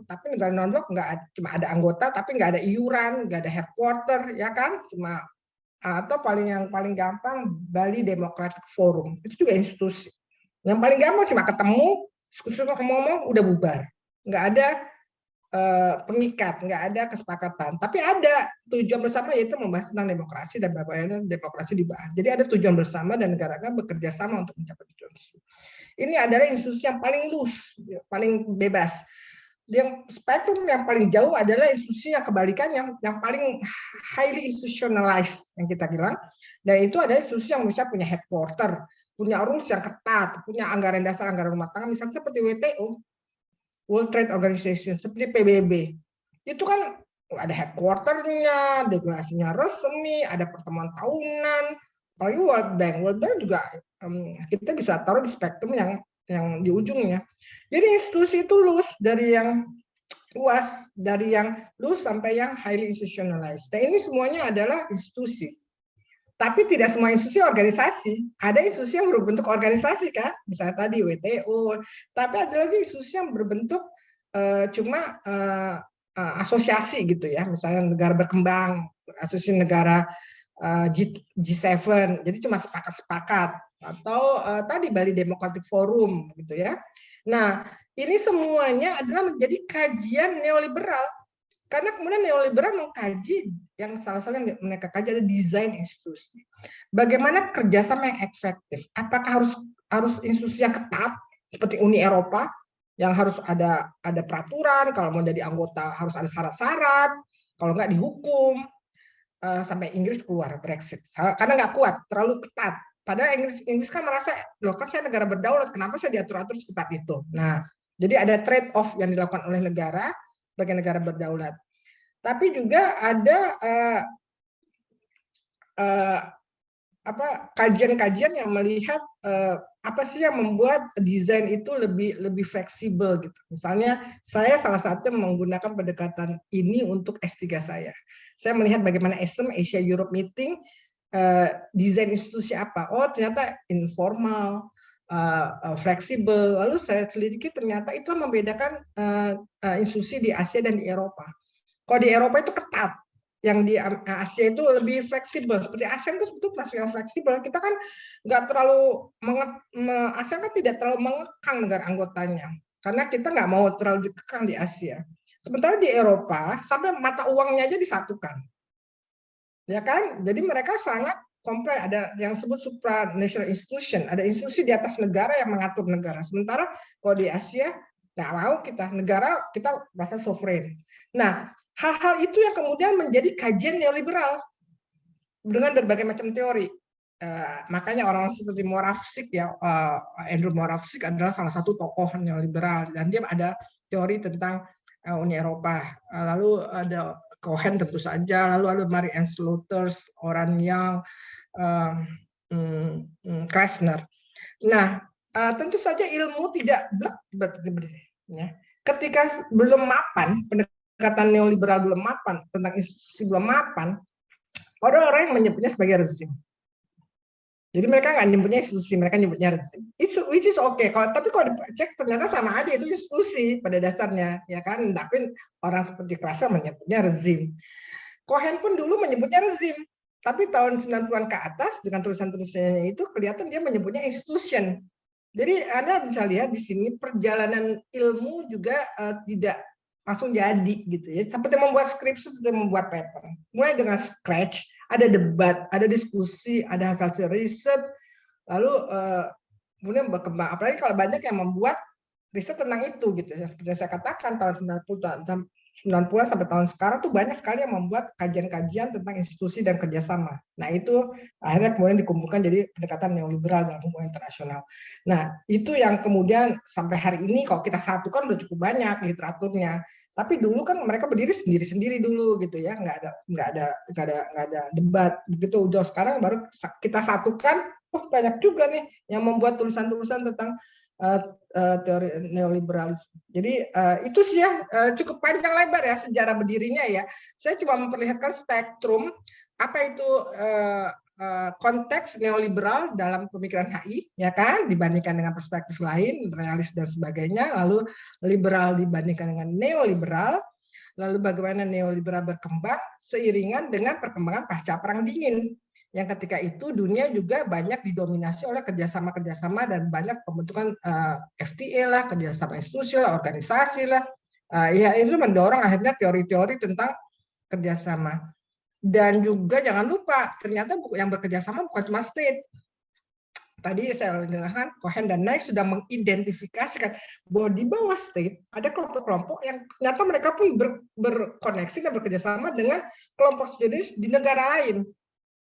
tapi negara non-blok cuma ada anggota, tapi nggak ada iuran, nggak ada headquarter, ya kan? Cuma atau yang paling gampang Bali Democratic Forum, itu juga institusi. Yang paling gampang cuma ketemu, ngomong udah bubar. Nggak ada pengikat, nggak ada kesepakatan. Tapi ada tujuan bersama, yaitu membahas tentang demokrasi dan bagaimana demokrasi dibahas. Jadi ada tujuan bersama dan negara-negara bekerja sama untuk mencapai tujuan tersebut. Ini adalah institusi yang paling loose, paling bebas. Yang spektrum yang paling jauh adalah institusi yang kebalikan, yang paling highly institutionalized yang kita bilang. Dan itu adalah institusi yang bisa punya headquarter, punya rules yang ketat, punya anggaran dasar, anggaran rumah tangga, misalnya seperti WTO, World Trade Organization, seperti PBB. Itu kan ada headquarternya, deklarasinya resmi, ada pertemuan tahunan, apalagi World Bank. World Bank juga kita bisa taruh di spektrum yang di ujungnya. Jadi institusi itu luas, dari yang luas, dari yang loose sampai yang highly institutionalized. Dan ini semuanya adalah institusi. Tapi tidak semua institusi organisasi. Ada institusi yang berbentuk organisasi kan, misalnya tadi WTO. Tapi ada lagi institusi yang berbentuk cuma asosiasi gitu ya, misalnya negara berkembang, asosiasi negara G7, jadi cuma sepakat-sepakat. Atau tadi Bali Democratic Forum gitu ya. Nah, ini semuanya adalah menjadi kajian neoliberal. Karena kemudian neoliberal mengkaji, yang salah satu yang mereka kaji adalah desain institusi. Bagaimana kerjasama yang efektif? Apakah harus institusi yang ketat seperti Uni Eropa yang harus ada peraturan, kalau mau jadi anggota harus ada syarat-syarat, kalau nggak dihukum, sampai Inggris keluar Brexit karena nggak kuat, terlalu ketat. Padahal Inggris kan merasa, loh kan saya negara berdaulat, kenapa saya diatur-atur seketat itu? Nah, jadi ada trade off yang dilakukan oleh negara sebagai negara berdaulat. Tapi juga ada kajian-kajian yang melihat apa sih yang membuat desain itu lebih fleksibel gitu. Misalnya saya salah satu menggunakan pendekatan ini untuk S3 saya. Saya melihat bagaimana ASEM Asia Europe Meeting desain institusi apa. Oh, ternyata informal, fleksibel. Lalu saya selidiki ternyata itu membedakan institusi di Asia dan di Eropa. Kalau di Eropa itu ketat, yang di Asia itu lebih fleksibel. Seperti ASEAN itu sebetulnya termasuk yang fleksibel. Kita kan nggak terlalu ASEAN kan tidak terlalu mengekang negara anggotanya, karena kita nggak mau terlalu dikekang di Asia. Sementara di Eropa sampai mata uangnya aja disatukan, ya kan? Jadi mereka sangat kompleks. Ada yang disebut supranational institution, ada institusi di atas negara yang mengatur negara. Sementara kalau di Asia nggak mau kita negara, kita merasa sovereign. Nah, hal-hal itu yang kemudian menjadi kajian neoliberal dengan berbagai macam teori. Makanya orang seperti Moravcsik ya, Andrew Moravcsik adalah salah satu tokoh neoliberal, dan dia ada teori tentang Uni Eropa. Lalu ada Cohen tentu saja, lalu ada Marie-Anne Slaughter, orang yang Krasner. Nah, tentu saja ilmu tidak ya. Ketika belum mapan, pendekatan neoliberal belum mapan, tentang institusi belum mapan, orang-orang yang menyebutnya sebagai rezim. Jadi mereka nggak nyebutnya institusi, mereka nyebutnya rezim. Which is okay. Tapi kalau dicek ternyata sama aja, itu institusi pada dasarnya, ya kan? Tapi orang seperti Krasner menyebutnya rezim. Cohen pun dulu menyebutnya rezim, tapi tahun 90-an ke atas dengan tulisan-tulisannya itu kelihatan dia menyebutnya institution. Jadi Anda bisa lihat di sini perjalanan ilmu juga tidak langsung jadi gitu ya. Seperti membuat skrip, seperti membuat paper. Mulai dengan scratch, ada debat, ada diskusi, ada hasil riset, lalu kemudian berkembang. Apalagi kalau banyak yang membuat riset tentang itu gitu ya. Seperti yang saya katakan tahun 90 sampai tahun sekarang tuh banyak sekali yang membuat kajian-kajian tentang institusi dan kerjasama. Nah itu akhirnya kemudian dikumpulkan jadi pendekatan neoliberal dalam hubungan internasional. Nah itu yang kemudian sampai hari ini kalau kita satukan udah cukup banyak literaturnya. Tapi dulu kan mereka berdiri sendiri-sendiri dulu gitu ya, nggak ada debat. Begitu udah sekarang baru kita satukan, banyak juga nih yang membuat tulisan-tulisan tentang teori neoliberalisme. Jadi itu sih ya, cukup panjang lebar ya sejarah berdirinya ya. Saya cuma memperlihatkan spektrum apa itu konteks neoliberal dalam pemikiran HI, ya kan, dibandingkan dengan perspektif lain, realis dan sebagainya. Lalu liberal dibandingkan dengan neoliberal. Lalu bagaimana neoliberal berkembang seiringan dengan perkembangan pasca Perang Dingin, yang ketika itu dunia juga banyak didominasi oleh kerjasama-kerjasama dan banyak pembentukan FTA lah, kerjasama institusi lah, organisasi lah. Ya itu mendorong akhirnya teori-teori tentang kerjasama. Dan juga jangan lupa, ternyata yang bekerjasama bukan cuma state. Tadi saya jelaskan, Cohen dan Knight sudah mengidentifikasikan bahwa di bawah state ada kelompok-kelompok yang ternyata mereka pun berkoneksi dan bekerjasama dengan kelompok jenis di negara lain.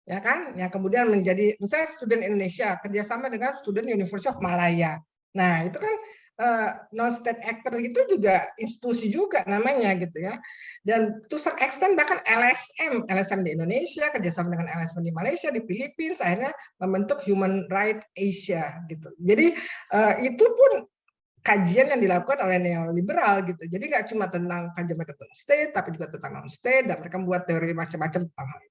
Ya kan, yang kemudian menjadi misalnya student Indonesia kerjasama dengan student University of Malaya. Nah itu kan non state actor itu juga institusi juga namanya gitu ya. Dan to some extent bahkan LSM di Indonesia kerjasama dengan LSM di Malaysia, di Filipina, akhirnya membentuk Human Rights Asia gitu. Jadi itu pun kajian yang dilakukan oleh neoliberal gitu. Jadi nggak cuma tentang kajian tentang state, tapi juga tentang non state, dan mereka membuat teori macam-macam tentang hal itu.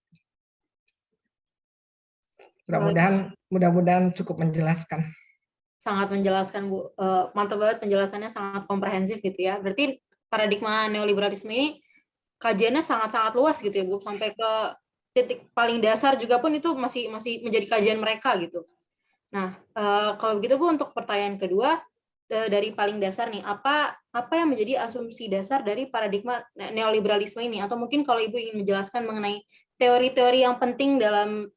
Mudah-mudahan cukup menjelaskan. Sangat menjelaskan, Bu. Mantap banget penjelasannya, sangat komprehensif gitu ya. Berarti paradigma neoliberalisme ini kajiannya sangat-sangat luas gitu ya, Bu. Sampai ke titik paling dasar juga pun itu masih menjadi kajian mereka gitu. Nah, kalau begitu Bu, untuk pertanyaan kedua, dari paling dasar nih, apa yang menjadi asumsi dasar dari paradigma neoliberalisme ini? Atau mungkin kalau Ibu ingin menjelaskan mengenai teori-teori yang penting dalam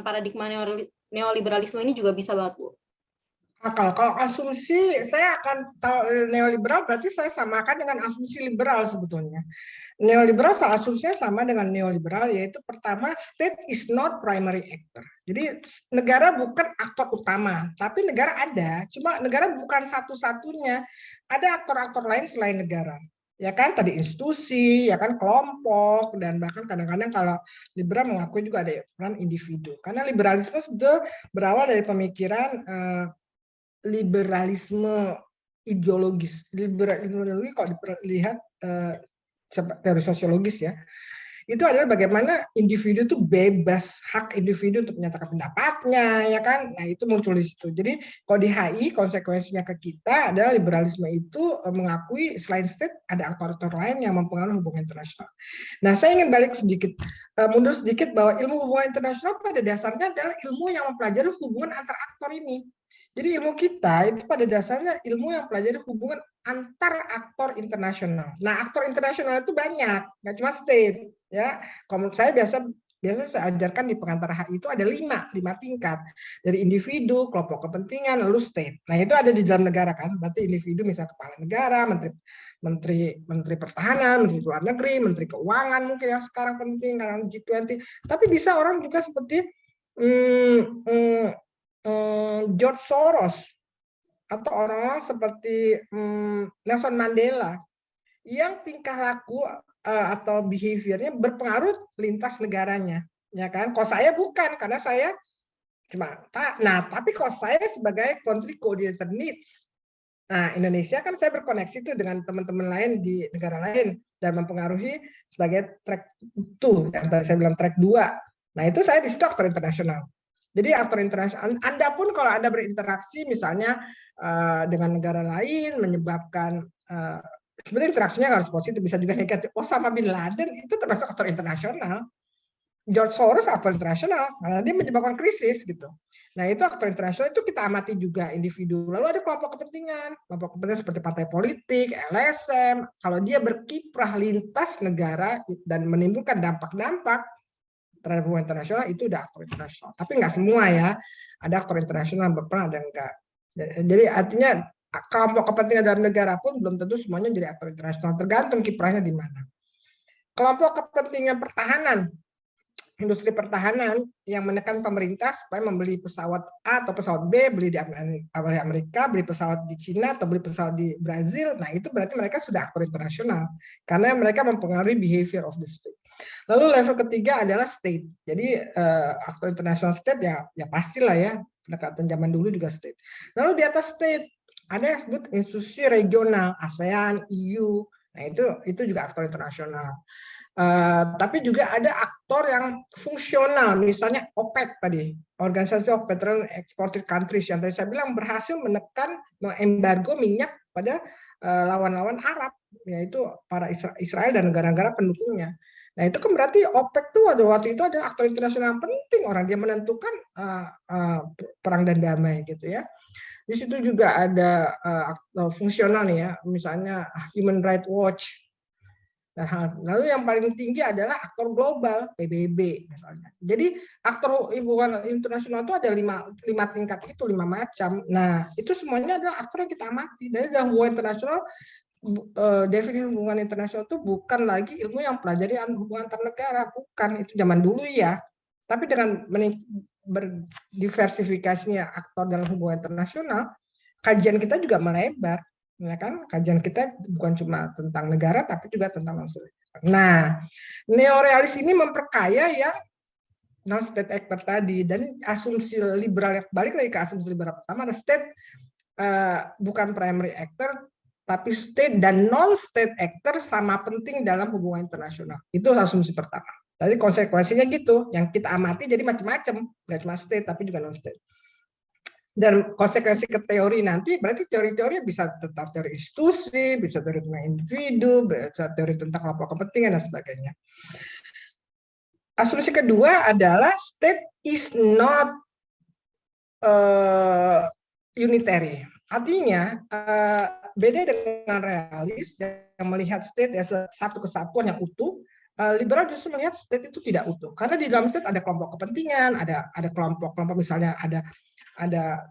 paradigma neoliberalisme ini juga bisa banget, Bu. Kalau asumsi, saya akan tahu neoliberal berarti saya samakan dengan asumsi liberal sebetulnya. Neoliberal asumsinya sama dengan neoliberal, yaitu pertama, state is not primary actor. Jadi negara bukan aktor utama, tapi negara ada. Cuma negara bukan satu-satunya. Ada aktor-aktor lain selain negara. ya kan, tadi institusi, ya kan, kelompok, dan bahkan kadang-kadang kalau liberal mengakui juga ada peran individu. Karena liberalisme sebetulnya berawal dari pemikiran liberalisme ideologis. Ideologi kalau dilihat teori sosiologis ya, itu adalah bagaimana individu itu bebas, hak individu untuk menyatakan pendapatnya, ya kan? Nah, itu muncul di situ. Jadi, kalau di HI, konsekuensinya ke kita adalah liberalisme itu mengakui selain state, ada aktor-aktor lain yang mempengaruhi hubungan internasional. Nah, saya ingin balik sedikit, mundur sedikit bahwa ilmu hubungan internasional pada dasarnya adalah ilmu yang mempelajari hubungan antar aktor ini. Jadi ilmu kita itu pada dasarnya ilmu yang pelajari hubungan antar aktor internasional. Nah, aktor internasional itu banyak, nggak cuma state. Ya, kalau saya biasa saya ajarkan di pengantar HI itu ada lima tingkat, dari individu, kelompok kepentingan, lalu state. Nah, itu ada di dalam negara kan, berarti individu misalnya kepala negara, menteri pertahanan, menteri luar negeri, menteri keuangan mungkin yang sekarang penting karena G20. Tapi bisa orang juga seperti George Soros atau orang-orang seperti Nelson Mandela yang tingkah laku atau behaviornya berpengaruh lintas negaranya, ya kan? Kalau saya bukan, karena saya cuma tapi kalau saya sebagai country coordinator needs, nah Indonesia kan saya berkoneksi tuh dengan teman-teman lain di negara lain dan mempengaruhi sebagai track 2 yang tadi saya bilang track 2. Nah, itu saya di situ aktor internasional. Jadi aktor internasional, Anda pun kalau Anda berinteraksi misalnya dengan negara lain menyebabkan sebenarnya interaksinya harus positif, bisa juga negatif. Osama bin Laden itu termasuk aktor internasional. George Soros aktor internasional karena dia menyebabkan krisis gitu. Nah, itu aktor internasional itu kita amati juga individu. Lalu ada kelompok kepentingan seperti partai politik, LSM. Kalau dia berkiprah lintas negara dan menimbulkan dampak-dampak terhadap hubungan internasional, itu udah aktor internasional. Tapi nggak semua ya. Ada aktor internasional yang berperan, ada enggak. Jadi artinya kelompok kepentingan dalam negara pun belum tentu semuanya jadi aktor internasional, tergantung kiprahnya di mana. Kelompok kepentingan pertahanan, industri pertahanan yang menekan pemerintah supaya membeli pesawat A atau pesawat B, beli di Amerika, beli pesawat di Cina atau beli pesawat di Brazil. Nah, itu berarti mereka sudah aktor internasional karena mereka mempengaruhi behavior of the state. Lalu level ketiga adalah state. Jadi aktor internasional state ya pastilah ya, pendekatan zaman dulu juga state. Lalu di atas state ada yang disebut institusi regional, ASEAN, EU. Nah, itu juga aktor internasional. Tapi juga ada aktor yang fungsional, misalnya OPEC tadi, organisasi of petroleum exporting countries yang tadi saya bilang berhasil menekan embargo minyak pada lawan-lawan Arab, yaitu para Israel dan negara-negara pendukungnya. Nah, itu kan berarti OPEC tuh waktu itu ada aktor internasional yang penting, orang dia menentukan perang dan damai gitu ya. Di situ juga ada fungsional nih ya, misalnya Human Rights Watch. Nah, lalu yang paling tinggi adalah aktor global, PBB misalnya. Jadi aktor hubungan internasional itu ada lima tingkat itu, 5 macam. Nah, itu semuanya adalah aktor yang kita amati. Dari dalam hubungan internasional, definisi hubungan internasional itu bukan lagi ilmu yang pelajari hubungan antar negara, bukan, itu zaman dulu ya. Tapi dengan berdiversifikasinya aktor dalam hubungan internasional, kajian kita juga melebar. Ya kan, kajian kita bukan cuma tentang negara tapi juga tentang manusia. Nah, neorealis ini memperkaya yang non state actor tadi, dan asumsi liberal, balik lagi ke asumsi liberal pertama, ada state bukan primary actor tapi state dan non state actor sama penting dalam hubungan internasional. Itu asumsi pertama. Jadi konsekuensinya gitu, yang kita amati jadi macam-macam, nggak cuma state tapi juga non state. Dan konsekuensi ke teori nanti, berarti teori-teori bisa tentang teori institusi, bisa teori tentang individu, bisa teori tentang kelompok kepentingan, dan sebagainya. Asumsi kedua adalah state is not unitary. Artinya, beda dengan realis yang melihat state as satu kesatuan yang utuh, liberal justru melihat state itu tidak utuh. Karena di dalam state ada kelompok kepentingan, ada kelompok-kelompok, misalnya ada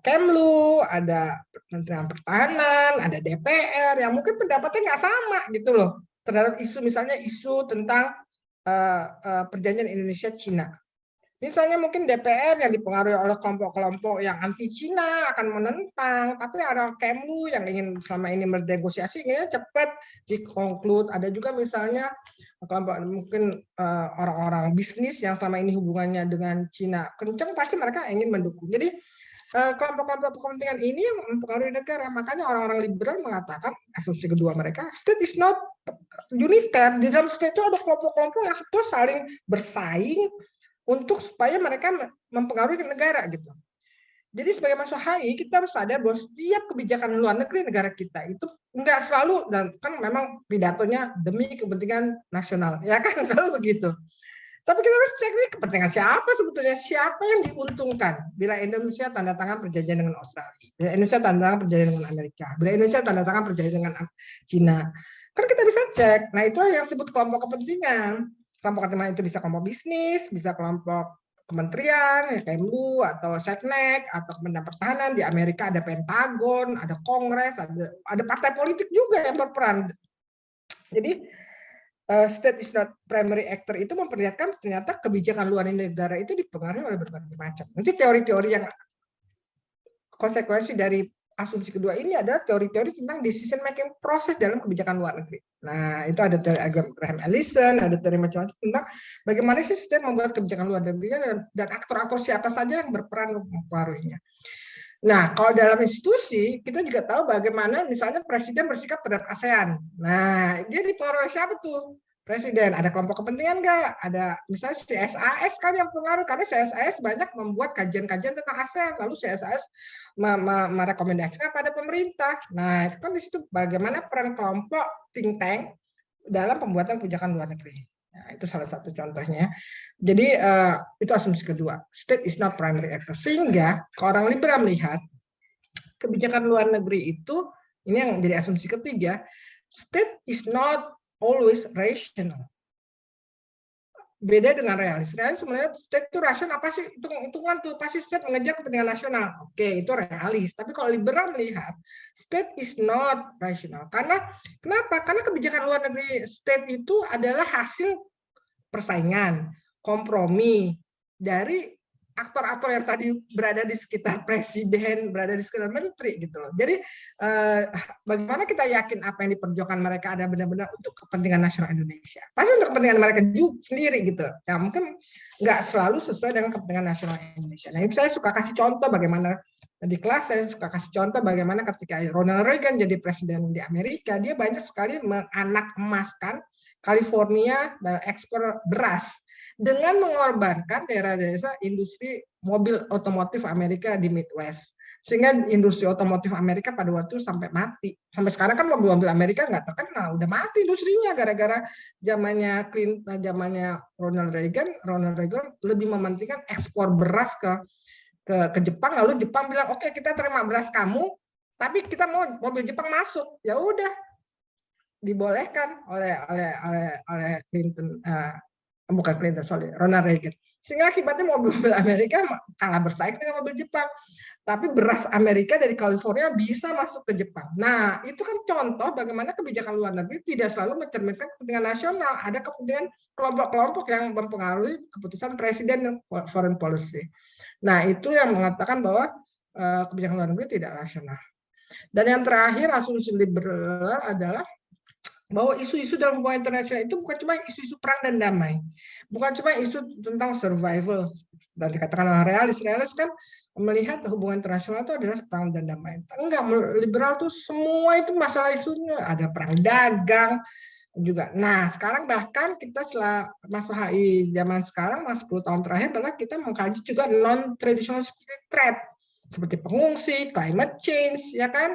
Kemlu, ada Kementerian Pertahanan, ada DPR yang mungkin pendapatnya nggak sama gitu loh terhadap isu, misalnya isu tentang perjanjian Indonesia-Cina. Misalnya mungkin DPR yang dipengaruhi oleh kelompok-kelompok yang anti Cina akan menentang, tapi ada Kemlu yang ingin selama ini bernegosiasi inginnya cepat dikonklut. Ada juga misalnya kelompok mungkin orang-orang bisnis yang selama ini hubungannya dengan Cina kencang, pasti mereka ingin mendukung. Jadi kelompok-kelompok kepentingan ini yang mempengaruhi negara. Makanya orang-orang liberal mengatakan, asumsi kedua mereka, state is not unitaire. Di dalam state itu ada kelompok-kelompok yang sebetulnya saling bersaing untuk supaya mereka mempengaruhi negara gitu. Jadi sebagai mahasiswa HI kita harus sadar bahwa setiap kebijakan luar negeri negara kita itu enggak selalu, dan kan memang pidatonya demi kepentingan nasional, ya kan selalu begitu. Tapi kita harus cek nih kepentingan siapa sebetulnya, siapa yang diuntungkan bila Indonesia tanda tangan perjanjian dengan Australia, bila Indonesia tanda tangan perjanjian dengan Amerika, bila Indonesia tanda tangan perjanjian dengan Cina. Kan kita bisa cek. Nah itu yang disebut kelompok kepentingan. Kelompok kepentingan itu bisa kelompok bisnis, bisa kelompok kementerian, Kemlu atau Seknek atau Kementerian Pertahanan. Di Amerika ada Pentagon, ada Kongres, ada partai politik juga yang berperan. Jadi state is not primary actor itu memperlihatkan ternyata kebijakan luar negara itu dipengaruhi oleh berbagai macam. Nanti teori-teori yang konsekuensi dari asumsi kedua ini adalah teori-teori tentang decision making proses dalam kebijakan luar negeri. Nah, itu ada teori Graham Allison, ada teori macam-macam tentang bagaimana sih sistem membuat kebijakan luar negeri dan aktor-aktor siapa saja yang berperan mempengaruhinya. Nah, kalau dalam institusi, kita juga tahu bagaimana misalnya presiden bersikap terhadap ASEAN. Nah, dia dipengaruhi siapa tuh? Presiden, ada kelompok kepentingan nggak? Ada misalnya CSIS kan yang pengaruh, karena CSIS banyak membuat kajian-kajian tentang ASEAN, lalu CSIS merekomendasikan pada pemerintah. Nah, itu kan di situ bagaimana peran kelompok think tank dalam pembuatan kebijakan luar negeri. Nah, itu salah satu contohnya. Jadi itu asumsi kedua, state is not primary actor. Sehingga orang liberal melihat kebijakan luar negeri itu, ini yang jadi asumsi ketiga, state is not always rational. Beda dengan realis. Realis sebenarnya state itu rasional, apa sih hitung-hitungan tuh, pasti state mengejar kepentingan nasional. Oke, itu realis. Tapi kalau liberal melihat state is not rational. Karena kenapa? Karena kebijakan luar negeri state itu adalah hasil persaingan, kompromi dari aktor-aktor yang tadi berada di sekitar presiden, berada di sekitar menteri gitu loh. Jadi bagaimana kita yakin apa yang diperjuangkan mereka ada benar-benar untuk kepentingan nasional Indonesia? Pasti untuk kepentingan mereka juga sendiri gitu. Ya mungkin nggak selalu sesuai dengan kepentingan nasional Indonesia. Nah, saya suka kasih contoh bagaimana di kelas saya suka kasih contoh bagaimana ketika Ronald Reagan jadi presiden di Amerika, dia banyak sekali menganak emaskan California dan ekspor beras dengan mengorbankan daerah-daerah industri mobil otomotif Amerika di Midwest, sehingga industri otomotif Amerika pada waktu sampai mati. Sampai sekarang kan mobil-mobil Amerika nggak terkenal, udah mati industrinya gara-gara zamannya Clinton, zamannya Ronald Reagan lebih mementingkan ekspor beras ke Jepang, lalu Jepang bilang oke, kita terima beras kamu, tapi kita mau mobil Jepang masuk. Ya udah, dibolehkan oleh Clinton, bukan Clinton, sorry, Ronald Reagan. Sehingga akibatnya mobil-mobil Amerika kalah bersaing dengan mobil Jepang. Tapi beras Amerika dari California bisa masuk ke Jepang. Nah, itu kan contoh bagaimana kebijakan luar negeri tidak selalu mencerminkan kepentingan nasional. Ada kepentingan kelompok-kelompok yang mempengaruhi keputusan presiden dan foreign policy. Nah, itu yang mengatakan bahwa kebijakan luar negeri tidak rasional. Dan yang terakhir, asumsi liberal adalah bahwa isu-isu dalam hubungan internasional itu bukan cuma isu-isu perang dan damai, bukan cuma isu tentang survival dan dikatakan realis kan melihat hubungan internasional itu adalah perang dan damai. Enggak, liberal tuh semua itu masalah isunya, ada perang dagang juga. Nah, sekarang bahkan kita setelah masuk HI zaman sekarang, 10 tahun terakhir, adalah kita mengkaji juga non-traditional threat seperti pengungsi, climate change, ya kan,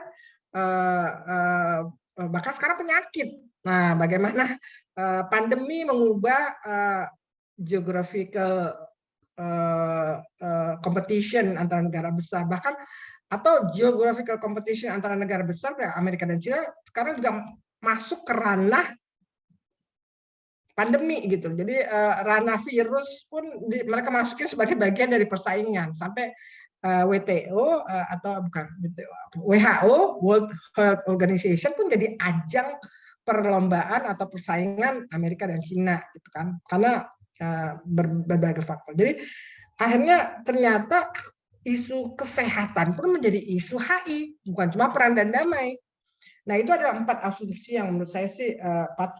bahkan sekarang penyakit. Nah, bagaimana pandemi mengubah geographical competition antara negara besar, bahkan atau geographical competition antara negara besar, Amerika dan China, sekarang juga masuk ke ranah pandemi gitu. Jadi ranah virus pun mereka masukin sebagai bagian dari persaingan sampai WTO atau bukan WHO, World Health Organization pun jadi ajang perlombaan atau persaingan Amerika dan China gitu kan, karena berbagai faktor. Jadi akhirnya ternyata isu kesehatan pun menjadi isu HI, bukan cuma perang dan damai. Nah, itu adalah 4 asumsi yang menurut saya sih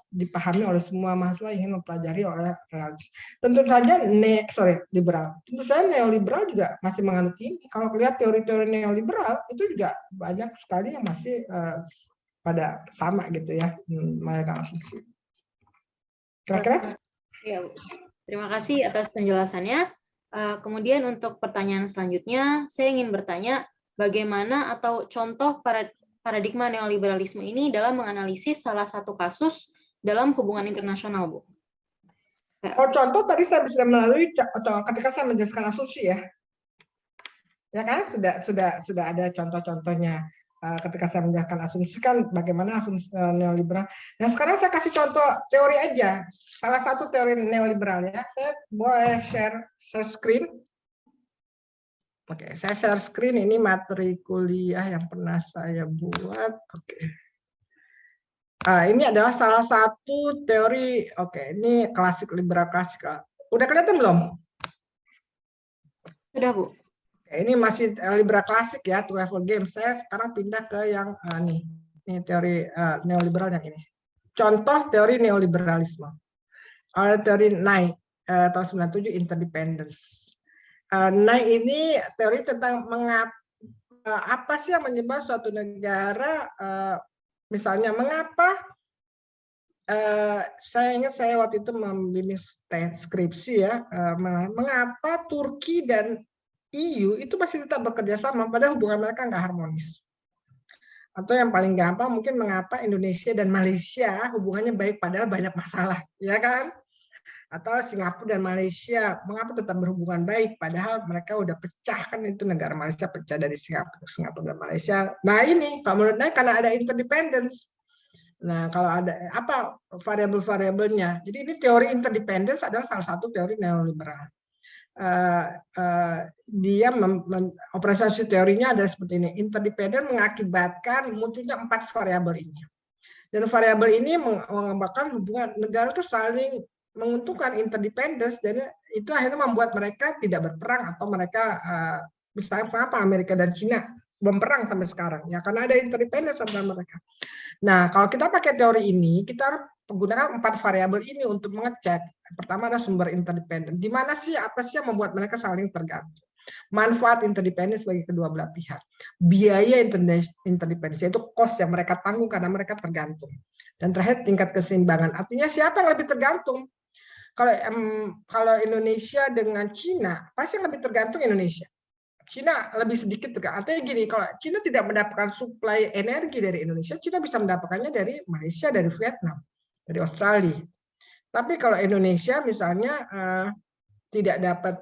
dipahami oleh semua mahasiswa yang ingin mempelajari oleh realis. Tentu saja liberal. Tentu saja neoliberal juga masih menganut ini. Kalau lihat teori-teori neoliberal itu juga banyak sekali yang masih pada sama gitu ya, mereka asumsi. Kira-kira? Ya, Bu. Terima kasih atas penjelasannya. Kemudian untuk pertanyaan selanjutnya, saya ingin bertanya bagaimana atau contoh paradigma neoliberalisme ini dalam menganalisis salah satu kasus dalam hubungan internasional, Bu. Oh, contoh tadi saya sudah melalui ketika saya menjelaskan asumsi ya. Ya kan sudah ada contoh-contohnya ketika saya menjelaskan asumsi kan bagaimana asumsi neoliberal. Nah, sekarang saya kasih contoh teori aja. Salah satu teori neoliberal ya. Saya boleh share screen. Oke, saya share screen, ini materi kuliah yang pernah saya buat. Oke. Ini adalah salah satu teori. Oke, ini klasik liberal klasikal. Udah kelihatan belum? Sudah, Bu. Ini masih liberal klasik ya, to level game. Saya sekarang pindah ke yang nih. Ini teori neoliberal yang ini. Contoh teori neoliberalisme. Ada teori Knight tahun 97, interdependence. Knight ini teori tentang apa sih yang menyebabkan suatu negara, misalnya mengapa saya ingat saya waktu itu membimbing skripsi ya, mengapa Turki dan EU itu masih tetap bekerja sama padahal hubungan mereka nggak harmonis. Atau yang paling gampang mungkin mengapa Indonesia dan Malaysia hubungannya baik padahal banyak masalah, ya kan? Atau Singapura dan Malaysia mengapa tetap berhubungan baik padahal mereka udah pecah, kan itu negara Malaysia pecah dari Singapura dan Malaysia. Nah, ini kalau menurut saya karena ada interdependence. Nah, kalau ada apa variabel-variabelnya. Jadi ini teori interdependence adalah salah satu teori neoliberal. Dia operasi teorinya adalah seperti ini. Interdependent mengakibatkan munculnya 4 variabel ini. Dan variabel ini mengakibatkan hubungan negara itu saling menguntungkan interdependence, dan itu akhirnya membuat mereka tidak berperang atau mereka misalnya kenapa Amerika dan China belum perang sampai sekarang ya karena ada interdependence antara mereka. Nah, kalau kita pakai teori ini, kita harus menggunakan 4 variabel ini untuk mengecek. Pertama ada sumber interdependen. Di mana sih, apa sih yang membuat mereka saling tergantung? Manfaat interdependen bagi kedua belah pihak. Biaya interdependen, yaitu cost yang mereka tanggung karena mereka tergantung. Dan terakhir tingkat keseimbangan. Artinya siapa yang lebih tergantung? Kalau Indonesia dengan Cina, pasti yang lebih tergantung Indonesia. Cina lebih sedikit tergantung. Artinya gini, kalau Cina tidak mendapatkan suplai energi dari Indonesia, Cina bisa mendapatkannya dari Malaysia, dari Vietnam, dari Australia. Tapi kalau Indonesia misalnya tidak dapat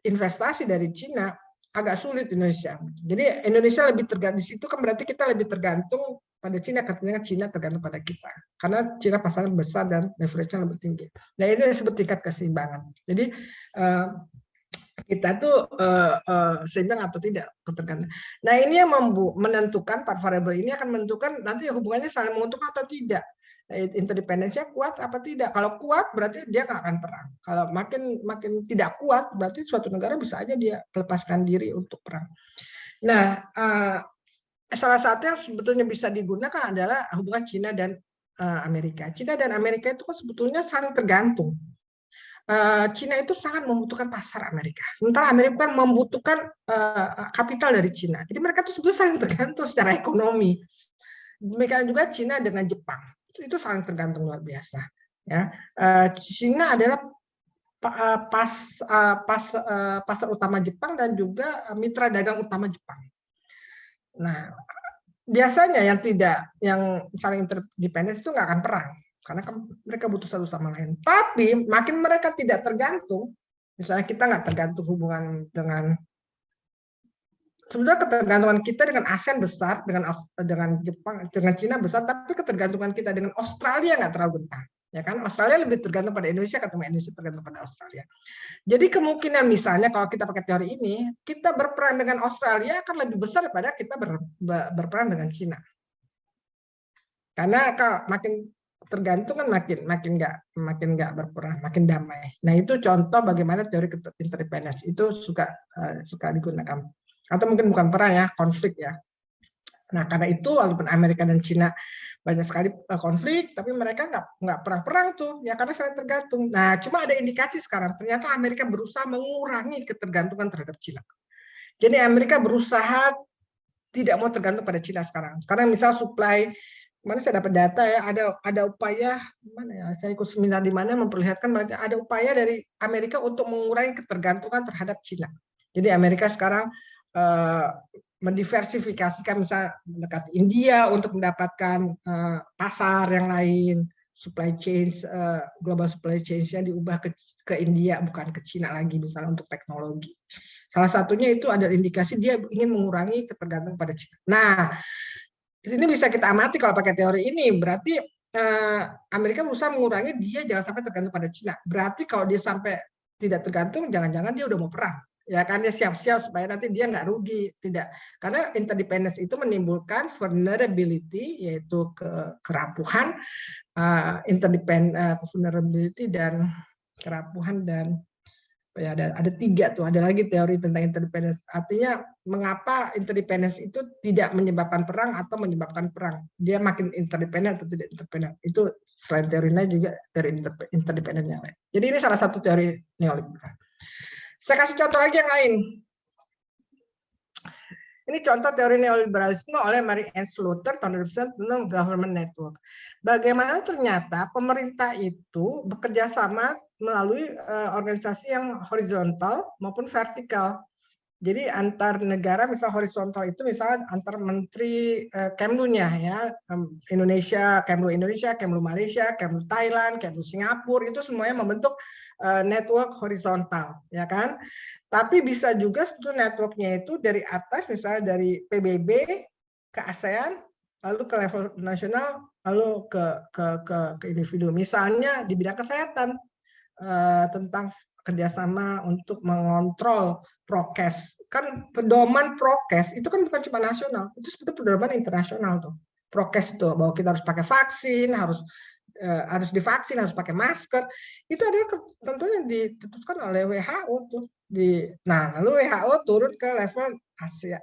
investasi dari Cina, agak sulit Indonesia. Jadi Indonesia lebih tergantung di situ kan berarti kita lebih tergantung pada Cina, katanya Cina tergantung pada kita. Karena Cina pasarnya besar dan leverage-nya lebih tinggi. Nah, ini disebut tingkat keseimbangan. Jadi kita tuh seimbang atau tidak ketergantungan. Nah, ini yang menentukan 4 variabel ini akan menentukan nanti hubungannya saling menguntungkan atau tidak. Interdependensinya kuat apa tidak. Kalau kuat berarti dia nggak akan perang. Kalau makin tidak kuat berarti suatu negara bisa aja dia melepaskan diri untuk perang. Nah, salah satu yang sebetulnya bisa digunakan adalah hubungan Cina dan Amerika. Cina dan Amerika itu kan sebetulnya saling tergantung. Cina itu sangat membutuhkan pasar Amerika. Sementara Amerika kan membutuhkan kapital dari Cina. Jadi mereka itu sebetulnya saling tergantung secara ekonomi. Demikian juga Cina dengan Jepang. Itu saling tergantung luar biasa. Ya, Cina adalah pasar utama Jepang dan juga mitra dagang utama Jepang. Nah, biasanya yang saling interdependen itu nggak akan perang. Karena mereka butuh satu sama lain. Tapi makin mereka tidak tergantung, misalnya kita nggak tergantung hubungan dengan, sebenarnya ketergantungan kita dengan ASEAN besar, dengan Jepang, dengan Cina besar, tapi ketergantungan kita dengan Australia nggak terlalu gentar. Ya kan, Australia lebih tergantung pada Indonesia, ketemu Indonesia tergantung pada Australia. Jadi kemungkinan misalnya kalau kita pakai teori ini, kita berperang dengan Australia akan lebih besar daripada kita berperang dengan Cina. Karena makin tergantung kan makin nggak berperang, makin damai. Nah itu contoh bagaimana teori interdependence itu suka digunakan. Atau mungkin bukan perang ya, konflik ya. Nah karena itu walaupun Amerika dan Cina banyak sekali konflik, tapi mereka nggak perang-perang tuh, ya karena saling tergantung. Nah cuma ada indikasi sekarang, ternyata Amerika berusaha mengurangi ketergantungan terhadap Cina. Jadi Amerika berusaha tidak mau tergantung pada Cina sekarang. Sekarang misal supply, kemarin saya dapat data ya, ada upaya mana ya, saya ikut seminar di mana memperlihatkan ada upaya dari Amerika untuk mengurangi ketergantungan terhadap Cina. Jadi Amerika sekarang mendiversifikasikan, misalnya mendekati India untuk mendapatkan pasar yang lain, supply chain, global supply chain-nya diubah ke India, bukan ke Cina lagi, misalnya untuk teknologi. Salah satunya itu ada indikasi dia ingin mengurangi ketergantungan pada Cina. Nah, ini bisa kita amati kalau pakai teori ini, berarti Amerika berusaha mengurangi dia jangan sampai tergantung pada Cina. Berarti kalau dia sampai tidak tergantung, jangan-jangan dia udah mau perang. Ya kan, dia siap-siap supaya nanti dia nggak rugi. Tidak, karena interdependence itu menimbulkan vulnerability, yaitu kerapuhan, vulnerability dan kerapuhan, dan ya ada 3 tuh, ada lagi teori tentang interdependence. Artinya mengapa interdependence itu tidak menyebabkan perang atau menyebabkan perang, dia makin interdependen atau tidak interdependen. Itu selain teori lain juga teori interdependen yang lain. Jadi ini salah satu teori neoliberal. Saya kasih contoh lagi yang lain. Ini contoh teori neoliberalisme oleh Mary Ann Slaughter tahun 2000 tentang government network. Bagaimana ternyata pemerintah itu bekerja sama melalui organisasi yang horizontal maupun vertikal. Jadi antar negara, misal horizontal itu misalnya antar menteri Kemlu-nya ya, Indonesia, Kemlu Indonesia, Kemlu Malaysia, Kemlu Thailand, Kemlu Singapura, itu semuanya membentuk network horizontal, ya kan? Tapi bisa juga sebetulnya networknya itu dari atas, misalnya dari PBB ke ASEAN, lalu ke level nasional, lalu ke individu. Misalnya di bidang kesehatan, tentang kerjasama untuk mengontrol prokes. Kan pedoman prokes itu kan bukan cuma nasional, itu sebetulnya pedoman internasional tuh. Prokes itu bahwa kita harus pakai vaksin, harus divaksin, harus pakai masker. Itu adalah tentunya ditentukan oleh WHO tuh. Nah, lalu WHO turun ke level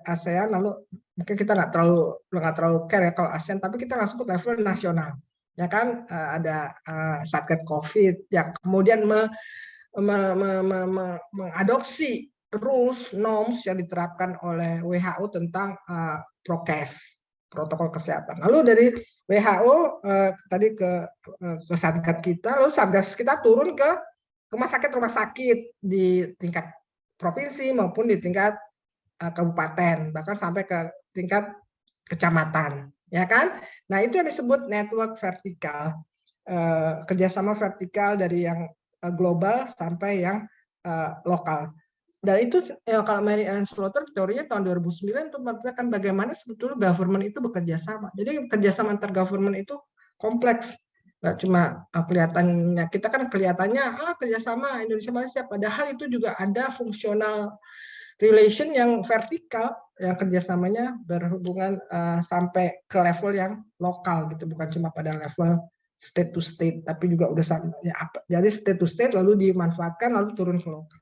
ASEAN, lalu mungkin kita nggak terlalu care ya kalau ASEAN, tapi kita langsung ke level nasional. Ya kan, ada Satgas COVID yang kemudian mengadopsi rules, norms yang diterapkan oleh WHO tentang prokes, protokol kesehatan. Lalu dari WHO tadi ke Satgas kita, lalu Satgas kita turun ke rumah sakit di tingkat provinsi maupun di tingkat kabupaten, bahkan sampai ke tingkat kecamatan, ya kan? Nah itu yang disebut network vertikal, kerjasama vertikal dari yang global sampai yang lokal. Dan itu kalau Mary Ann Slaughter teorinya tahun 2009 itu mengatakan bagaimana sebetulnya government itu bekerja sama. Jadi kerjasama antar government itu kompleks. Nggak cuma kelihatannya, kita kan kelihatannya kerjasama Indonesia Malaysia, padahal itu juga ada fungsional relation yang vertikal, yang kerjasamanya berhubungan sampai ke level yang lokal gitu, bukan cuma pada level state to state, tapi juga udah ya, jadi state to state lalu dimanfaatkan lalu turun ke lokal.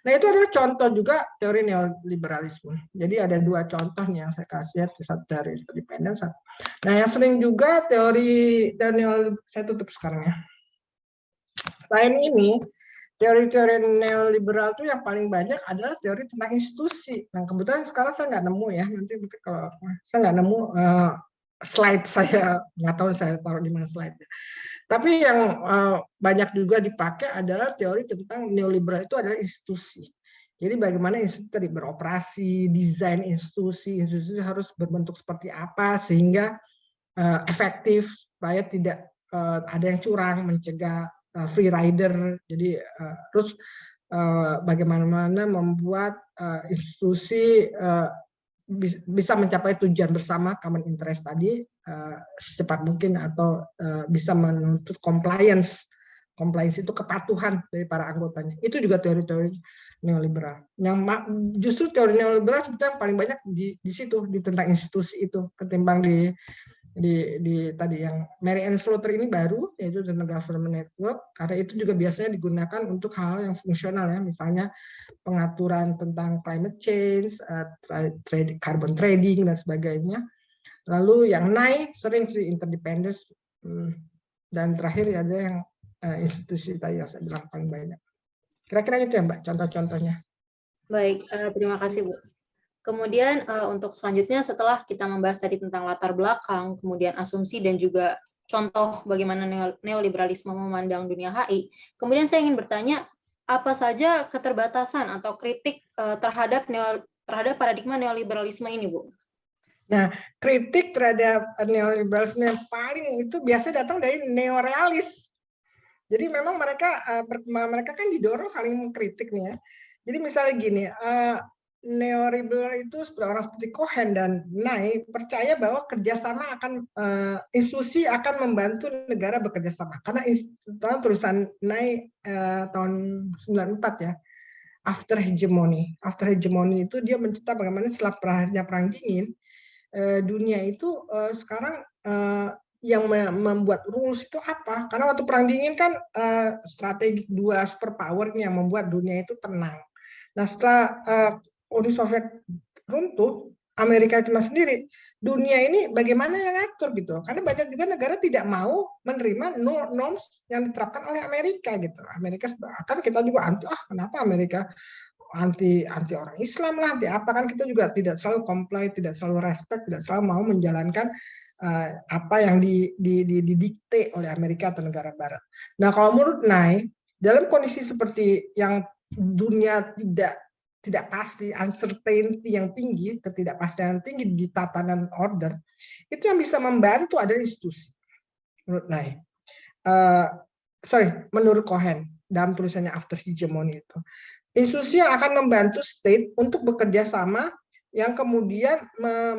Nah itu adalah contoh juga teori neoliberalisme. Jadi ada 2 contoh nih yang saya kasih, satu teori interdependence. Nah yang sering juga teori saya tutup sekarang ya. Selain ini, teori-teori neoliberal itu yang paling banyak adalah teori tentang institusi. Nah kebetulan sekarang saya nggak nemu ya, nanti mungkin kalau saya nggak nemu slide, saya nggak tahu saya taruh di mana slide-nya. Tapi yang banyak juga dipakai adalah teori tentang neoliberal itu adalah institusi. Jadi bagaimana institusi tadi beroperasi, desain institusi harus berbentuk seperti apa sehingga efektif, supaya tidak ada yang curang, mencegah free rider. Jadi terus bagaimana membuat institusi bisa mencapai tujuan bersama, common interest tadi, secepat mungkin, atau bisa menuntut compliance. Compliance itu kepatuhan dari para anggotanya. Itu juga teori-teori neoliberal. Yang justru teori neoliberal sebetulnya paling banyak di situ, di tentang institusi itu, ketimbang di di tadi yang Mary Ann Slaughter ini baru, yaitu The Government Network, karena itu juga biasanya digunakan untuk hal yang fungsional ya, misalnya pengaturan tentang climate change, carbon trading dan sebagainya. Lalu yang naik sering sih interdependence, dan terakhir ada yang institusi tadi yang saya bilang paling banyak. Kira-kira itu ya Mbak, contoh-contohnya. Baik, terima kasih Bu. Kemudian untuk selanjutnya setelah kita membahas tadi tentang latar belakang, kemudian asumsi dan juga contoh bagaimana neoliberalisme memandang dunia HI, kemudian saya ingin bertanya, apa saja keterbatasan atau kritik terhadap paradigma neoliberalisme ini, Bu? Nah, kritik terhadap neoliberalisme yang paling itu biasanya datang dari neorealis. Jadi memang mereka kan didorong saling mengkritik nih ya. Jadi misalnya gini, neoliberal itu orang seperti Cohen dan Nye percaya bahwa kerjasama akan institusi akan membantu negara bekerja sama. Karena tulisan Nye tahun 94 ya, After Hegemony. After Hegemony itu dia mencerita bagaimana setelah perang dingin, dunia itu sekarang yang membuat rules itu apa? Karena waktu perang dingin kan strategi dua superpower yang membuat dunia itu tenang. Nah setelah Uni Soviet runtuh, Amerika cuma sendiri, dunia ini bagaimana yang ngatur gitu? Karena banyak juga negara tidak mau menerima norms yang diterapkan oleh Amerika gitu. Amerika akan kita juga anti, kenapa Amerika anti orang Islam lah, anti apa, kan kita juga tidak selalu comply, tidak selalu respect, tidak selalu mau menjalankan apa yang didikte oleh Amerika atau negara Barat. Nah kalau menurut Nye, dalam kondisi seperti yang dunia tidak pasti, uncertainty yang tinggi, ketidakpastian yang tinggi di tatanan order, itu yang bisa membantu adalah institusi. Menurut Nye, menurut Cohen dalam tulisannya After Hegemony itu, institusi yang akan membantu state untuk bekerja sama yang kemudian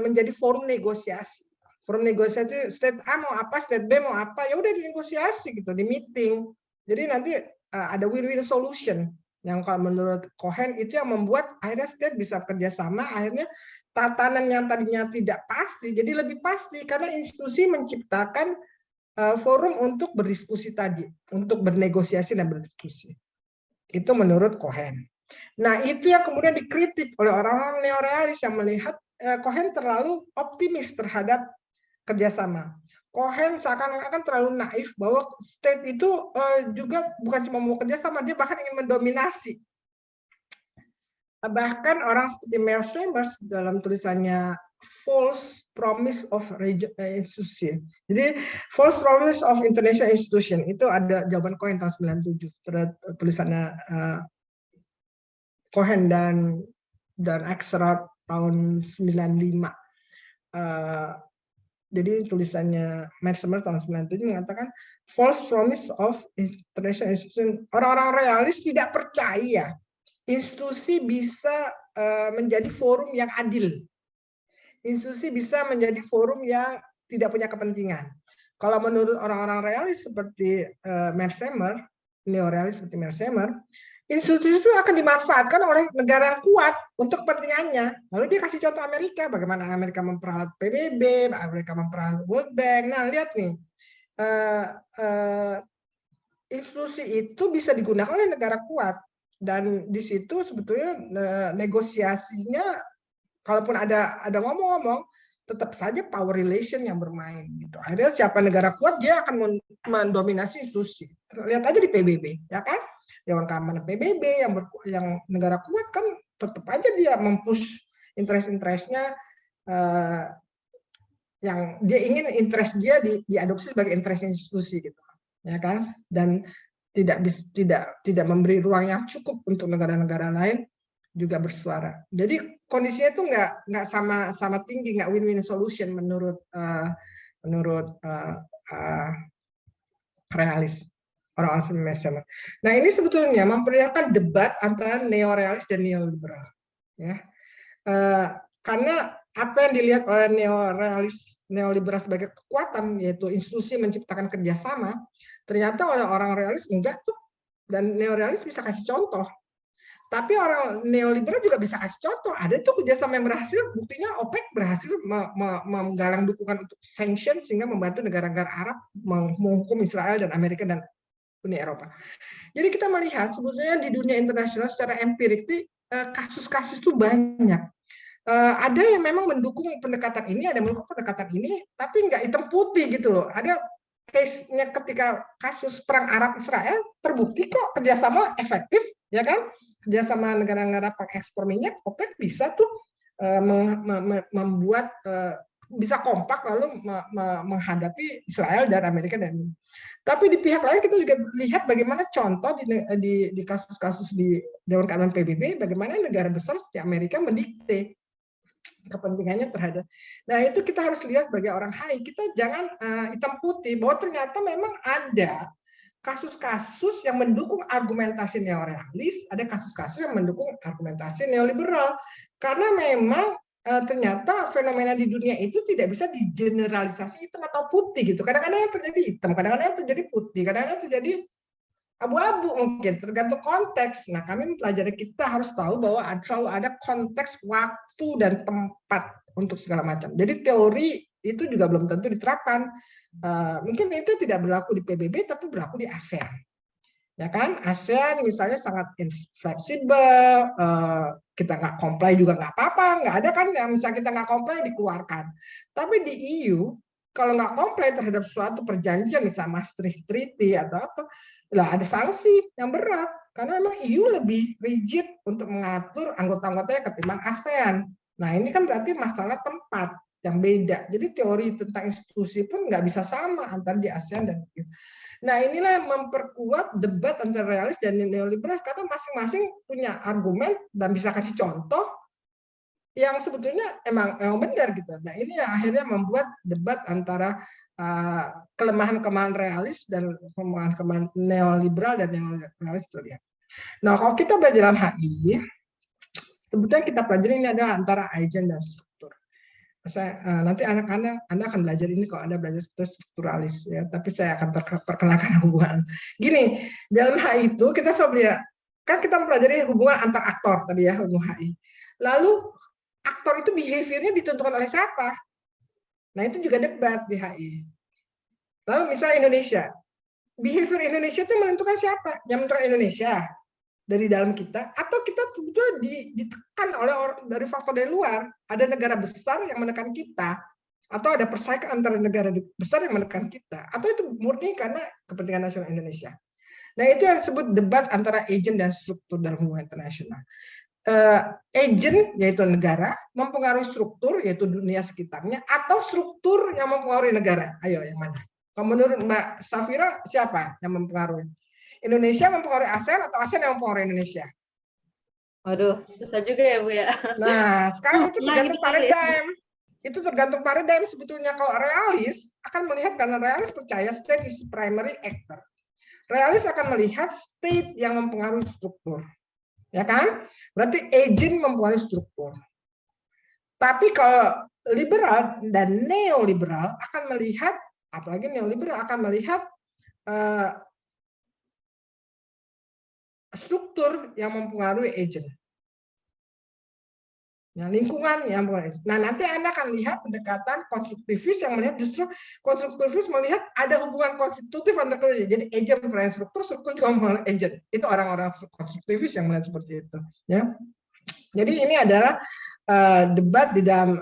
menjadi forum negosiasi. Forum negosiasi, state A mau apa, state B mau apa, ya udah dinegosiasi gitu, di meeting. Jadi nanti ada win-win solution. Yang kalau menurut Cohen itu yang membuat akhirnya state bisa bekerja sama, akhirnya tatanan yang tadinya tidak pasti jadi lebih pasti karena institusi menciptakan forum untuk berdiskusi tadi, untuk bernegosiasi dan berdiskusi. Itu menurut Cohen. Nah, itu yang kemudian dikritik oleh orang-orang neorealis yang melihat Cohen terlalu optimis terhadap kerjasama. Cohen seakan-akan terlalu naif bahwa state itu juga bukan cuma mau kerjasama, dia bahkan ingin mendominasi. Bahkan orang seperti Mercier dalam tulisannya False Promise of Institution. Jadi False Promise of International Institution itu ada jawaban Cohen tahun 97, tulisannya Cohen dan Axelrod tahun 95. Jadi tulisannya Mercier tahun 97 mengatakan false promise of international institution. Orang-orang realis tidak percaya institusi bisa menjadi forum yang adil. Institusi bisa menjadi forum yang tidak punya kepentingan. Kalau menurut orang-orang realis seperti Mercier, neorealis seperti Mercier, institusi itu akan dimanfaatkan oleh negara yang kuat untuk kepentingannya. Lalu dia kasih contoh Amerika, bagaimana Amerika memperalat PBB, Amerika memperalat World Bank. Nah, lihat nih, institusi itu bisa digunakan oleh negara kuat. Dan di situ sebetulnya negosiasinya, kalaupun ada ngomong-ngomong, tetap saja power relation yang bermain. Gitu. Akhirnya siapa negara kuat, dia akan mendominasi institusi. Lihat aja di PBB, ya kan? Dewan Keamanan PBB yang negara kuat kan tetap aja dia mempush interest-interestnya yang dia ingin interest dia diadopsi sebagai interest institusi gitu, ya kan? Dan tidak memberi ruang yang cukup untuk negara-negara lain juga bersuara. Jadi kondisinya itu nggak sama tinggi, nggak win-win solution menurut realis. Orang-orang Mercier. Nah ini sebetulnya memperlihatkan debat antara neorealis dan neoliberal, ya. Karena apa yang dilihat oleh neoliberal sebagai kekuatan, yaitu institusi menciptakan kerjasama, ternyata oleh orang realis enggak tuh, dan neorealis bisa kasih contoh. Tapi orang neoliberal juga bisa kasih contoh. Ada tuh kerjasama yang berhasil, buktinya OPEC berhasil menggalang dukungan untuk sanction sehingga membantu negara-negara Arab menghukum Israel dan Amerika dan Uni Eropa. Jadi kita melihat sebetulnya di dunia internasional secara empirik kasus-kasus itu banyak. Ada yang memang mendukung pendekatan ini, ada yang mendukung pendekatan ini, tapi nggak hitam putih gitu loh. Ada case-nya ketika kasus perang Arab Israel terbukti kok kerjasama efektif, ya kan? Kerjasama negara-negara pengekspor minyak, OPEC bisa tuh membuat bisa kompak lalu menghadapi Israel dan Amerika dan tapi di pihak lain kita juga lihat bagaimana contoh di kasus-kasus di Dewan Keamanan PBB bagaimana negara besar seperti Amerika mendikte kepentingannya terhadap. Nah itu kita harus lihat sebagai orang HI kita jangan hitam putih bahwa ternyata memang ada kasus-kasus yang mendukung argumentasi neorealis, ada kasus-kasus yang mendukung argumentasi neoliberal. Karena memang ternyata fenomena di dunia itu tidak bisa digeneralisasi hitam atau putih gitu. Kadang-kadang yang terjadi hitam, kadang-kadang yang terjadi putih, kadang-kadang terjadi abu-abu mungkin, tergantung konteks. Nah, kami mempelajari kita harus tahu bahwa selalu ada konteks, waktu, dan tempat untuk segala macam. Jadi teori itu juga belum tentu diterapkan. Mungkin itu tidak berlaku di PBB tapi berlaku di ASEAN, ya kan? ASEAN misalnya sangat infleksibel, kita nggak comply juga nggak apa-apa, nggak ada kan yang misalnya kita nggak comply dikeluarkan. Tapi di EU kalau nggak comply terhadap suatu perjanjian misalnya Maastricht Treaty atau apa, lah ada sanksi yang berat karena memang EU lebih rigid untuk mengatur anggota-anggotanya ketimbang ASEAN. Nah ini kan berarti masalah tempat yang beda. Jadi teori tentang institusi pun nggak bisa sama antara di ASEAN dan EU. Nah inilah yang memperkuat debat antara realis dan neoliberal karena masing-masing punya argumen dan bisa kasih contoh yang sebetulnya emang benar gitu. Nah ini yang akhirnya membuat debat antara kelemahan-kelemahan realis dan kelemahan-kelemahan neoliberal dan neorealis terlihat. Nah kalau kita belajar dalam HI, sebetulnya kita pelajari ini adalah antara agent dan struktur. Nanti anak-anak Anda akan belajar ini kalau Anda belajar strukturalis ya, tapi saya akan perkenalkan hubungan. Gini, dalam HI itu kita selalu lihat kan kita mempelajari hubungan antar aktor tadi ya, hubungan HI. Lalu aktor itu behavior-nya ditentukan oleh siapa? Nah, itu juga debat di HI. Lalu misalnya Indonesia. Behavior Indonesia itu menentukan siapa? Yang menentukan Indonesia dari dalam kita atau kita sebetulnya ditekan oleh dari faktor dari luar. Ada negara besar yang menekan kita atau ada persaingan antara negara besar yang menekan kita atau itu murni karena kepentingan nasional Indonesia. Nah, itu yang disebut debat antara agent dan struktur dalam hubungan internasional. Agent yaitu negara mempengaruhi struktur yaitu dunia sekitarnya atau struktur yang mempengaruhi negara. Ayo yang mana? Kalau menurut Mbak Safira siapa yang mempengaruhi? Indonesia mempengaruhi ASEAN atau ASEAN yang mempengaruhi Indonesia? Waduh, susah juga ya Bu ya. Nah, sekarang itu tergantung paradigm. Itu tergantung paradigm sebetulnya. Kalau realis akan melihat karena realis percaya state is primary actor. Realis akan melihat state yang mempengaruhi struktur. Ya kan? Berarti agent mempengaruhi struktur. Tapi kalau liberal dan neoliberal akan melihat, apalagi neoliberal akan melihat struktur yang mempengaruhi agent. Nah, lingkungan yang mempengaruhi. Nah, nanti Anda akan lihat pendekatan konstruktivis yang melihat justru konstruktivis melihat ada hubungan konstitutif antara keduanya. Jadi agent mempengaruhi struktur, struktur juga mempengaruhi agent. Itu orang-orang konstruktivis yang melihat seperti itu. Ya. Jadi ini adalah debat di dalam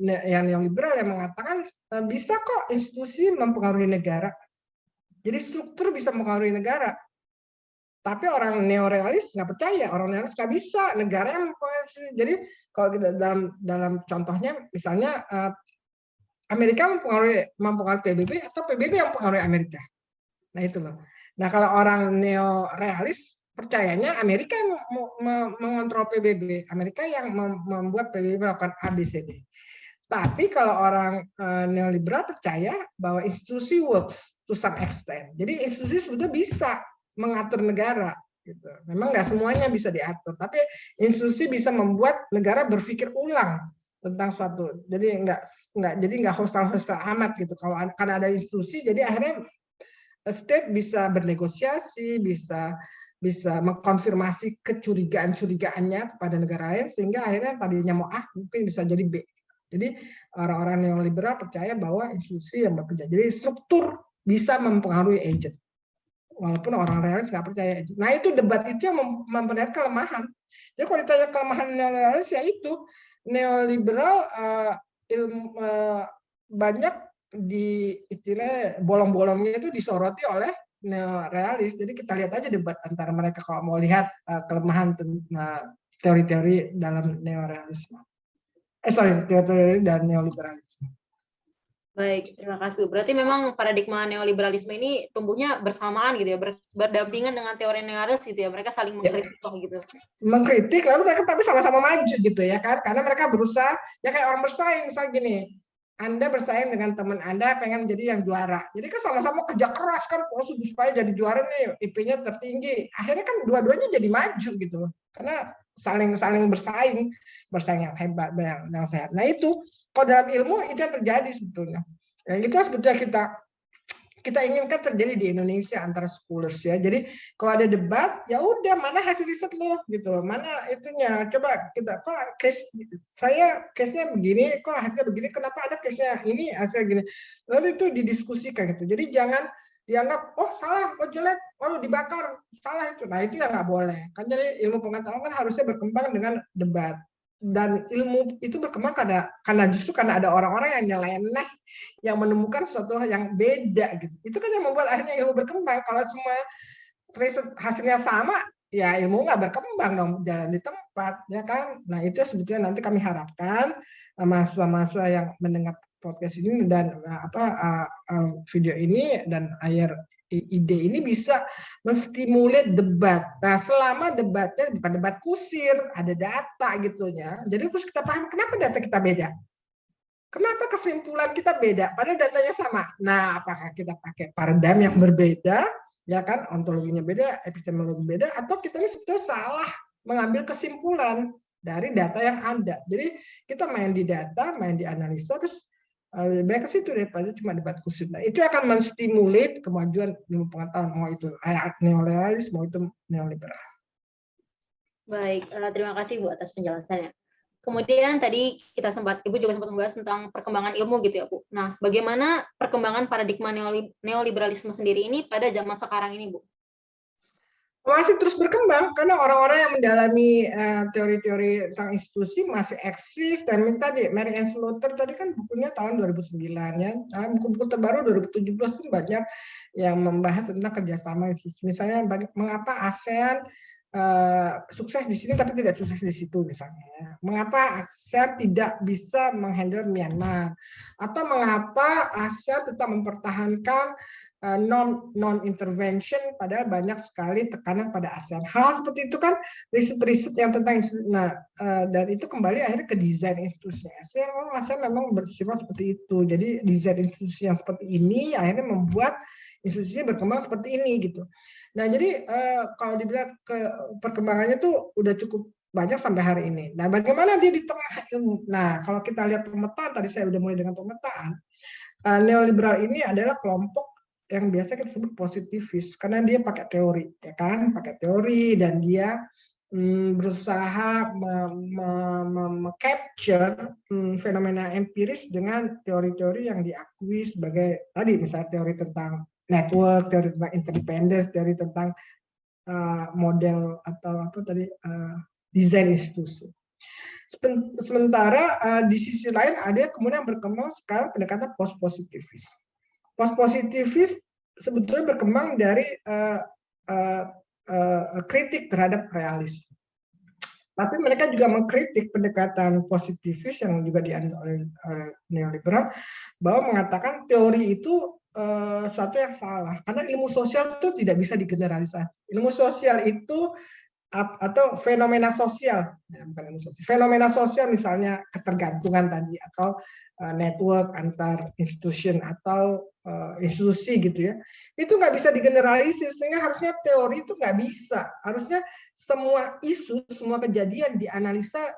yang liberal yang mengatakan bisa kok institusi mempengaruhi negara. Jadi struktur bisa mempengaruhi negara. Tapi orang neorealis nggak percaya, orang neorealis nggak bisa, negara yang mempengaruhi. Jadi kalau kita dalam contohnya, misalnya Amerika mempengaruhi PBB atau PBB yang mempengaruhi Amerika. Nah itu loh. Nah kalau orang neorealis percayanya Amerika yang mengontrol PBB, Amerika yang membuat PBB melakukan ABCD. Tapi kalau orang neoliberal percaya bahwa institusi works to some extent. Jadi institusi sebetulnya bisa mengatur negara gitu. Memang nggak semuanya bisa diatur, tapi institusi bisa membuat negara berpikir ulang tentang suatu. Jadi nggak hostile amat gitu. Kalau karena ada institusi, jadi akhirnya state bisa bernegosiasi, bisa bisa mengkonfirmasi kecurigaan-curigaannya kepada negara lain, sehingga akhirnya tadinya mau A mungkin bisa jadi B. Jadi orang-orang neoliberal percaya bahwa institusi yang bekerja, jadi struktur bisa mempengaruhi agent, walaupun orang realis nggak percaya. Nah itu debat itu yang memperlihatkan kelemahan. Jadi kalau ditanya kelemahan neoliberal ya itu neoliberal banyak di istilah bolong-bolongnya itu disoroti oleh neorealis. Jadi kita lihat aja debat antara mereka kalau mau lihat kelemahan teori-teori dalam neorealisme. Teori-teori dan neoliberalisme. Baik, terima kasih. Berarti memang paradigma neoliberalisme ini tumbuhnya bersamaan gitu ya, berdampingan dengan teori neorealis gitu ya. Mereka saling mengkritik gitu. Mengkritik lalu mereka tapi sama-sama maju gitu ya kan, karena mereka berusaha ya kayak orang bersaing, misalnya gini, Anda bersaing dengan teman Anda pengen menjadi yang juara, jadi kan sama-sama kerja keras kan supaya jadi juara nih, IP-nya tertinggi, akhirnya kan dua-duanya jadi maju gitu, karena saling bersaing yang hebat, yang sehat. Nah itu kalau dalam ilmu itu yang terjadi sebetulnya, yang itu sebetulnya kita inginkan terjadi di Indonesia antara scholars ya. Jadi kalau ada debat, ya udah mana hasil riset lo gitu loh, mana itunya. Coba kita kok case-nya begini, kok hasilnya begini, kenapa ada case-nya ini hasilnya gini. Lalu itu didiskusikan gitu. Jadi jangan dianggap oh salah, oh jelek, oh dibakar, salah itu. Nah itu ya nggak boleh. Kan jadi ilmu pengetahuan kan harusnya berkembang dengan debat. Dan ilmu itu berkembang karena justru karena ada orang-orang yang nyeleneh, yang menemukan sesuatu yang beda gitu. Itu kan yang membuat akhirnya ilmu berkembang. Kalau semua riset hasilnya sama, ya ilmu nggak berkembang dong, jalan di tempat, ya kan. Nah itu sebetulnya nanti kami harapkan mahasiswa-mahasiswa yang mendengar podcast ini dan video ini dan ide ini bisa menstimulir debat. Nah, selama debatnya bukan debat kusir, ada data gitu ya. Jadi harus kita paham kenapa data kita beda. Kenapa kesimpulan kita beda? Padahal datanya sama. Nah, apakah kita pakai paradigma yang berbeda, ya kan, ontologinya beda, epistemologi beda, atau kita ini sebetulnya salah mengambil kesimpulan dari data yang ada. Jadi kita main di data, main di analisa, terus lebih baik ke situ daripada cuma debat kusir. Nah, itu akan menstimulit kemajuan ilmu pengetahuan, mau itu neoliberal, mau itu neoliberal. Baik, terima kasih Bu atas penjelasannya. Kemudian tadi Ibu juga sempat membahas tentang perkembangan ilmu gitu ya Bu. Nah, bagaimana perkembangan paradigma neoliberalisme sendiri ini pada zaman sekarang ini Bu? Masih terus berkembang karena orang-orang yang mendalami teori-teori tentang institusi masih eksis. Dan tadi Mary Ann Slaughter tadi kan bukunya tahun 2009 ya. Buku-buku terbaru 2017 pun banyak yang membahas tentang kerjasama institusi. Misalnya mengapa ASEAN sukses di sini tapi tidak sukses di situ misalnya. Mengapa ASEAN tidak bisa menghandle Myanmar, atau mengapa ASEAN tetap mempertahankan non intervention padahal banyak sekali tekanan pada ASEAN. Hal seperti itu kan riset-riset yang tentang dan itu kembali akhirnya ke desain institusi ASEAN memang bersifat seperti itu. Jadi desain institusi yang seperti ini akhirnya membuat institusinya berkembang seperti ini gitu. Nah, jadi kalau dibilang perkembangannya tuh udah cukup banyak sampai hari ini. Nah, bagaimana dia di tengah ilmu? Nah, kalau kita lihat pemetaan, tadi saya udah mulai dengan pemetaan, neoliberal ini adalah kelompok yang biasa kita sebut positivis karena dia pakai teori, ya kan, pakai teori dan dia berusaha capture fenomena empiris dengan teori-teori yang diakui sebagai tadi misalnya teori tentang network, teori tentang interdependence, teori tentang model atau apa tadi desain institusi. Sementara di sisi lain ada kemudian berkembang sekarang pendekatan post-positivis. Post-positivis sebetulnya berkembang dari kritik terhadap realis. Tapi mereka juga mengkritik pendekatan positivis yang juga dianut oleh neoliberal, bahwa mengatakan teori itu suatu yang salah. Karena ilmu sosial itu tidak bisa digeneralisasi. Ilmu sosial itu atau fenomena sosial, bukan ilmu sosial. Fenomena sosial misalnya ketergantungan tadi atau network antar institusi atau institusi gitu ya, itu nggak bisa digeneralisir, sehingga harusnya teori itu nggak bisa. Harusnya semua isu, semua kejadian dianalisa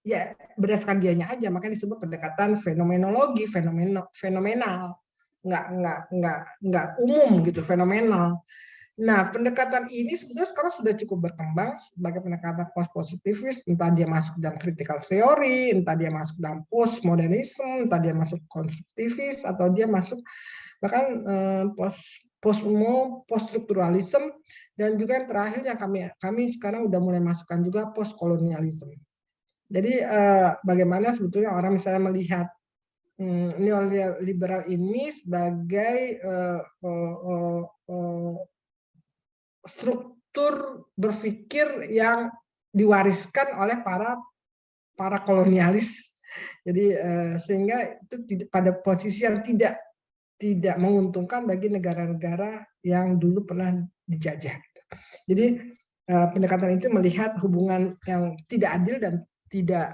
ya berdasarkan dianya aja, makanya disebut pendekatan fenomenologi, fenomenal, nggak umum gitu, fenomenal. Nah, pendekatan ini sebenarnya sekarang sudah cukup berkembang sebagai pendekatan post-positivis, entah dia masuk dalam critical theory, entah dia masuk dalam postmodernism, entah dia masuk konstruktivis, atau dia masuk bahkan post-strukturalism, dan juga yang terakhir yang kami sekarang udah mulai masukkan juga post-kolonialism. Jadi bagaimana sebetulnya orang misalnya melihat neoliberal ini sebagai struktur berpikir yang diwariskan oleh para kolonialis. Jadi sehingga itu pada posisi yang tidak menguntungkan bagi negara-negara yang dulu pernah dijajah. Jadi pendekatan itu melihat hubungan yang tidak adil dan tidak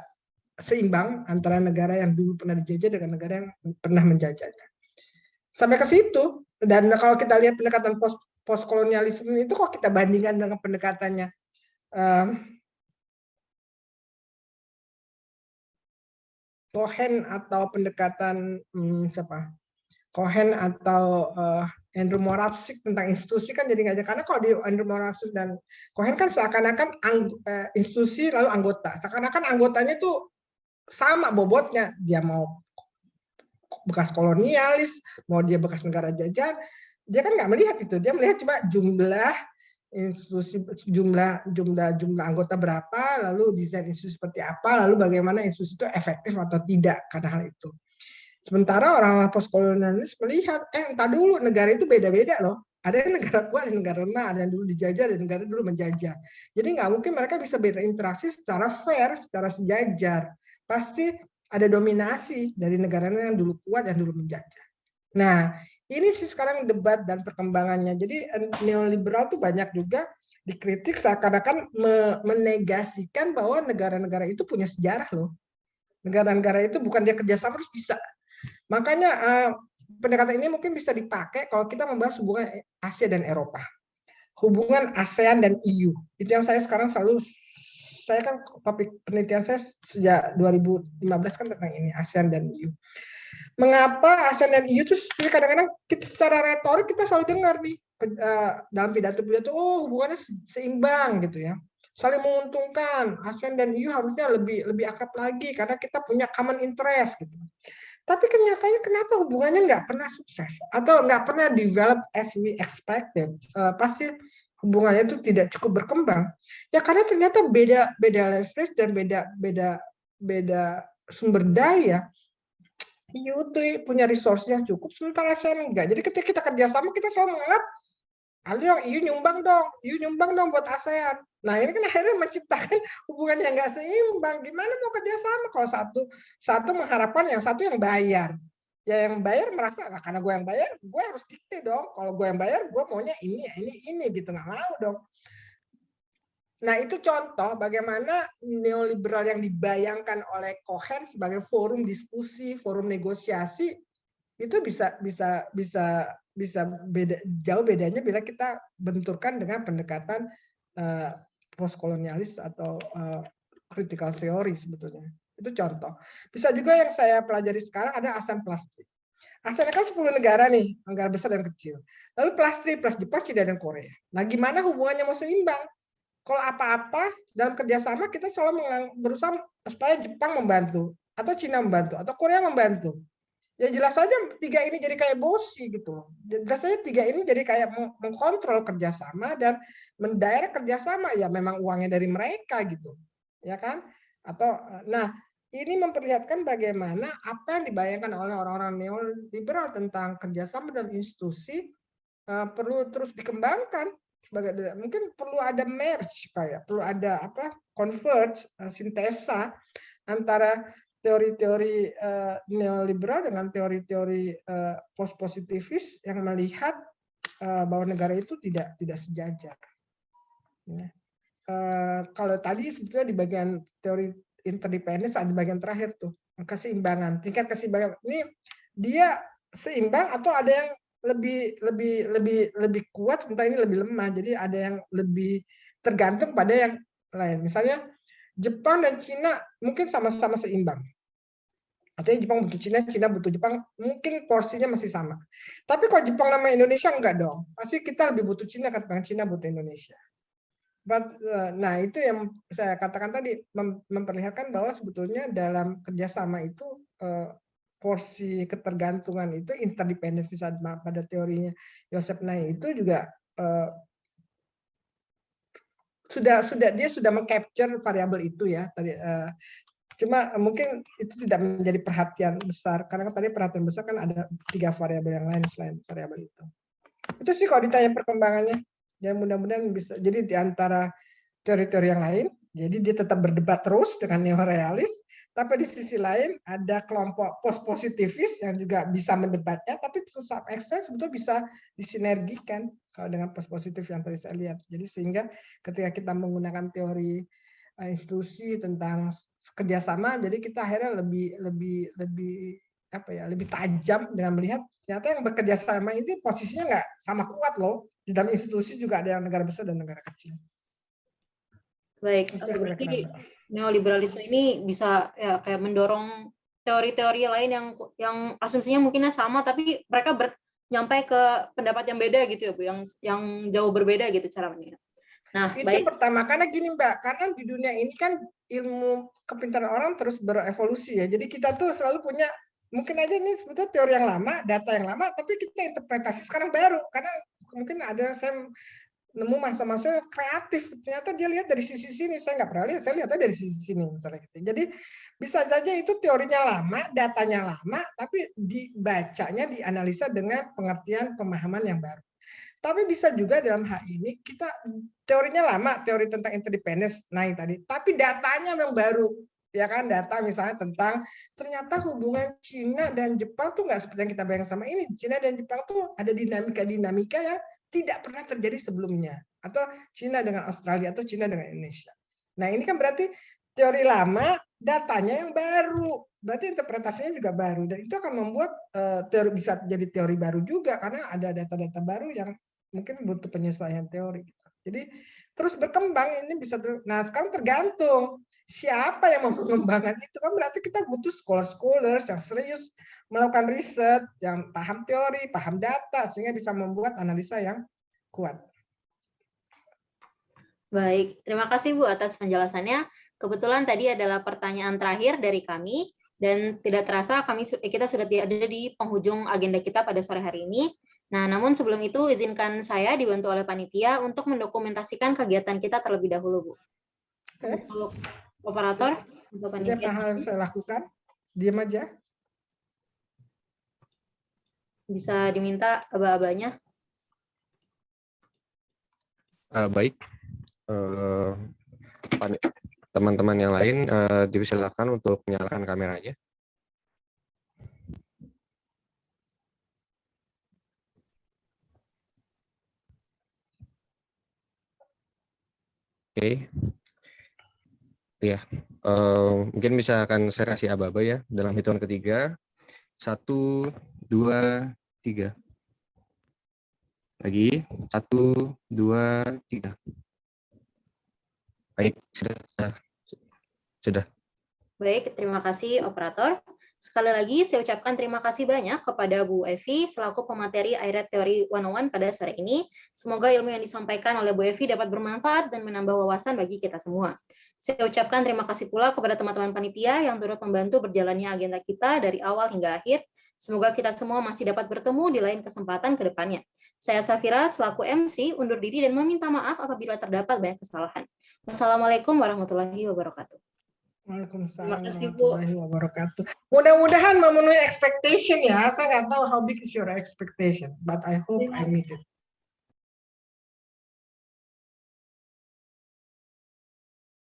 seimbang antara negara yang dulu pernah dijajah dengan negara yang pernah menjajahnya. Sampai ke situ, dan kalau kita lihat pendekatan postkolonialisme itu kok kita bandingkan dengan pendekatannya Cohen atau pendekatan siapa? Cohen atau Andrew Moravcsik tentang institusi kan jadi nggak ada, karena kalau di Andrew Moravcsik dan Cohen kan seakan-akan institusi lalu anggota, seakan-akan anggotanya tuh sama bobotnya, dia mau bekas kolonialis, mau dia bekas negara jajahan, dia kan nggak melihat itu, dia melihat cuma jumlah institusi, jumlah anggota berapa, lalu desain institusi seperti apa, lalu bagaimana institusi itu efektif atau tidak karena hal itu. Sementara orang postkolonialis melihat, entah dulu negara itu beda-beda loh. Ada yang negara kuat, ada yang negara lemah, ada yang dulu dijajah, ada yang negara dulu menjajah. Jadi nggak mungkin mereka bisa berinteraksi secara fair, secara sejajar. Pasti ada dominasi dari negara yang dulu kuat dan dulu menjajah. Nah, ini sih sekarang debat dan perkembangannya. Jadi neoliberal tuh banyak juga dikritik seakan-akan menegasikan bahwa negara-negara itu punya sejarah loh. Negara-negara itu bukan dia kerjasama terus bisa. Makanya pendekatan ini mungkin bisa dipakai kalau kita membahas hubungan Asia dan Eropa. Hubungan ASEAN dan EU. Itu yang saya sekarang saya kan topik penelitian saya sejak 2015 kan tentang ini, ASEAN dan EU. Mengapa ASEAN dan EU itu kadang-kadang kita secara retorik kita selalu dengar nih dalam pidato-pidato, oh hubungannya seimbang gitu ya, saling menguntungkan, ASEAN dan EU harusnya lebih akrab lagi karena kita punya common interest gitu. Tapi kenyataannya kenapa hubungannya nggak pernah sukses atau nggak pernah develop as we expected? Pasti hubungannya itu tidak cukup berkembang. Ya karena ternyata beda leverage dan beda sumber daya. EU tuh punya resource yang cukup, sementara saya enggak. Jadi ketika kita kerjasama, kita selalu menganggap, ayo EU nyumbang dong buat ASEAN. Nah ini kan akhirnya menciptakan hubungan yang nggak seimbang. Gimana mau kerjasama kalau satu mengharapkan yang satu yang bayar. Ya yang bayar merasa, nah, karena gue yang bayar, gue harus dikte dong. Kalau gue yang bayar, gue maunya ini gitu, nggak mau dong. Nah itu contoh bagaimana neoliberal yang dibayangkan oleh Cohen sebagai forum diskusi, forum negosiasi itu bisa beda, jauh bedanya bila kita benturkan dengan pendekatan postkolonialis atau critical theory sebetulnya. Itu contoh. Bisa juga yang saya pelajari sekarang ada ASEAN plus 3. ASEAN kan 10 negara nih, negara besar dan kecil. Lalu plus 3 plus Jepang, Cina dan Korea. Nah, gimana hubungannya mau seimbang? Kalau apa-apa dalam kerjasama kita selalu berusaha supaya Jepang membantu, atau Cina membantu, atau Korea membantu. Ya jelas saja tiga ini jadi kayak bosi gitu. Jelas saja tiga ini jadi kayak mengkontrol kerjasama dan mendirect kerjasama. Ya memang uangnya dari mereka gitu, ya kan? Atau nah ini memperlihatkan bagaimana apa yang dibayangkan oleh orang-orang neoliberal tentang kerjasama dan institusi perlu terus dikembangkan. Mungkin perlu ada merge, kayak perlu ada converge, sintesa antara teori-teori neoliberal dengan teori-teori post-positivis yang melihat bahwa negara itu tidak sejajar. Ya. Kalau tadi sebetulnya di bagian teori interdependence ada bagian terakhir tuh, keseimbangan, tingkat keseimbangan. Ini dia seimbang atau ada yang lebih kuat, sementara ini lebih lemah. Jadi ada yang lebih tergantung pada yang lain. Misalnya Jepang dan Cina mungkin sama-sama seimbang. Artinya Jepang butuh Cina, Cina butuh Jepang, mungkin porsinya masih sama. Tapi kalau Jepang nama Indonesia enggak dong. Pasti kita lebih butuh Cina ketimbang Cina butuh Indonesia. Nah itu yang saya katakan tadi, memperlihatkan bahwa sebetulnya dalam kerjasama itu porsi ketergantungan itu interdependence, bisa pada teorinya Joseph Nye itu juga dia sudah mengcapture variabel itu ya tadi. Cuma mungkin itu tidak menjadi perhatian besar karena tadi perhatian besar kan ada 3 variabel yang lain selain variabel itu. Itu sih kalau ditanya perkembangannya. Ya mudah-mudahan bisa. Jadi di antara teori-teori yang lain, jadi dia tetap berdebat terus dengan neorealis, tapi di sisi lain ada kelompok post-positivis yang juga bisa mendebatnya, tapi to some extent sebetulnya bisa disinergikan kalau dengan post-positif yang tadi saya lihat. Jadi sehingga ketika kita menggunakan teori institusi tentang kerjasama, jadi kita akhirnya lebih tajam dengan melihat ternyata yang bekerja sama ini posisinya nggak sama kuat loh. Di dalam institusi juga ada yang negara besar dan negara kecil. Baik, berarti neoliberalisme ini bisa ya kayak mendorong teori-teori lain yang asumsinya mungkinnya sama, tapi mereka nyampai ke pendapat yang beda gitu ya Bu, yang jauh berbeda gitu cara menilai. Nah, itu baik. Pertama, karena gini Mbak, karena di dunia ini kan ilmu kepintaran orang terus berevolusi ya. Jadi kita tuh selalu punya, mungkin aja ini sebetulnya teori yang lama, data yang lama, tapi kita interpretasi sekarang baru. Karena mungkin ada saya nemu masa-masa kreatif, ternyata dia lihat dari sisi sini, saya nggak pernah lihat, saya lihatnya dari sisi sini misalnya gitu. Jadi bisa saja itu teorinya lama, datanya lama, tapi dibacanya, dianalisa dengan pengertian pemahaman yang baru. Tapi bisa juga dalam hal ini kita teorinya lama, teori tentang interdependence naik tadi, tapi datanya yang baru, ya kan, data misalnya tentang ternyata hubungan Cina dan Jepang tuh nggak seperti yang kita bayangkan sama ini. Cina dan Jepang tuh ada dinamika yang tidak pernah terjadi sebelumnya, atau Cina dengan Australia atau Cina dengan Indonesia. Nah ini kan berarti teori lama, datanya yang baru, berarti interpretasinya juga baru, dan itu akan membuat teori bisa jadi teori baru juga karena ada data-data baru yang mungkin butuh penyesuaian teori. Jadi terus berkembang ini bisa. Nah sekarang tergantung siapa yang mau mengembangkan itu, kan berarti kita butuh scholars yang serius melakukan riset, yang paham teori, paham data, sehingga bisa membuat analisa yang kuat. Baik, terima kasih Bu atas penjelasannya. Kebetulan tadi adalah pertanyaan terakhir dari kami, dan tidak terasa kita sudah ada di penghujung agenda kita pada sore hari ini. Nah, namun sebelum itu izinkan saya dibantu oleh panitia untuk mendokumentasikan kegiatan kita terlebih dahulu, Bu. Untuk operator, untuk panitia. Apa hal saya lakukan? Diam aja. Bisa diminta aba-abanya. Baik. Teman-teman yang lain dipersilakan untuk menyalakan kameranya. Oke. Ya, mungkin bisa akan saya kasih aba-aba ya dalam hitungan ketiga. 1, 2, 3. Lagi 1, 2, 3. Baik, sudah. Baik, terima kasih operator. Sekali lagi saya ucapkan terima kasih banyak kepada Bu Evi selaku pemateri IRET Teori 101 pada sore ini. Semoga ilmu yang disampaikan oleh Bu Evi dapat bermanfaat dan menambah wawasan bagi kita semua. Saya ucapkan terima kasih pula kepada teman-teman panitia yang turut membantu berjalannya agenda kita dari awal hingga akhir. Semoga kita semua masih dapat bertemu di lain kesempatan ke depannya. Saya Safira selaku MC undur diri dan meminta maaf apabila terdapat banyak kesalahan. Wassalamualaikum warahmatullahi wabarakatuh. Waalaikumsalam warahmatullahi wabarakatuh. Mudah-mudahan memenuhi expectation ya. Saya nggak tahu how big is your expectation, but I hope I meet it.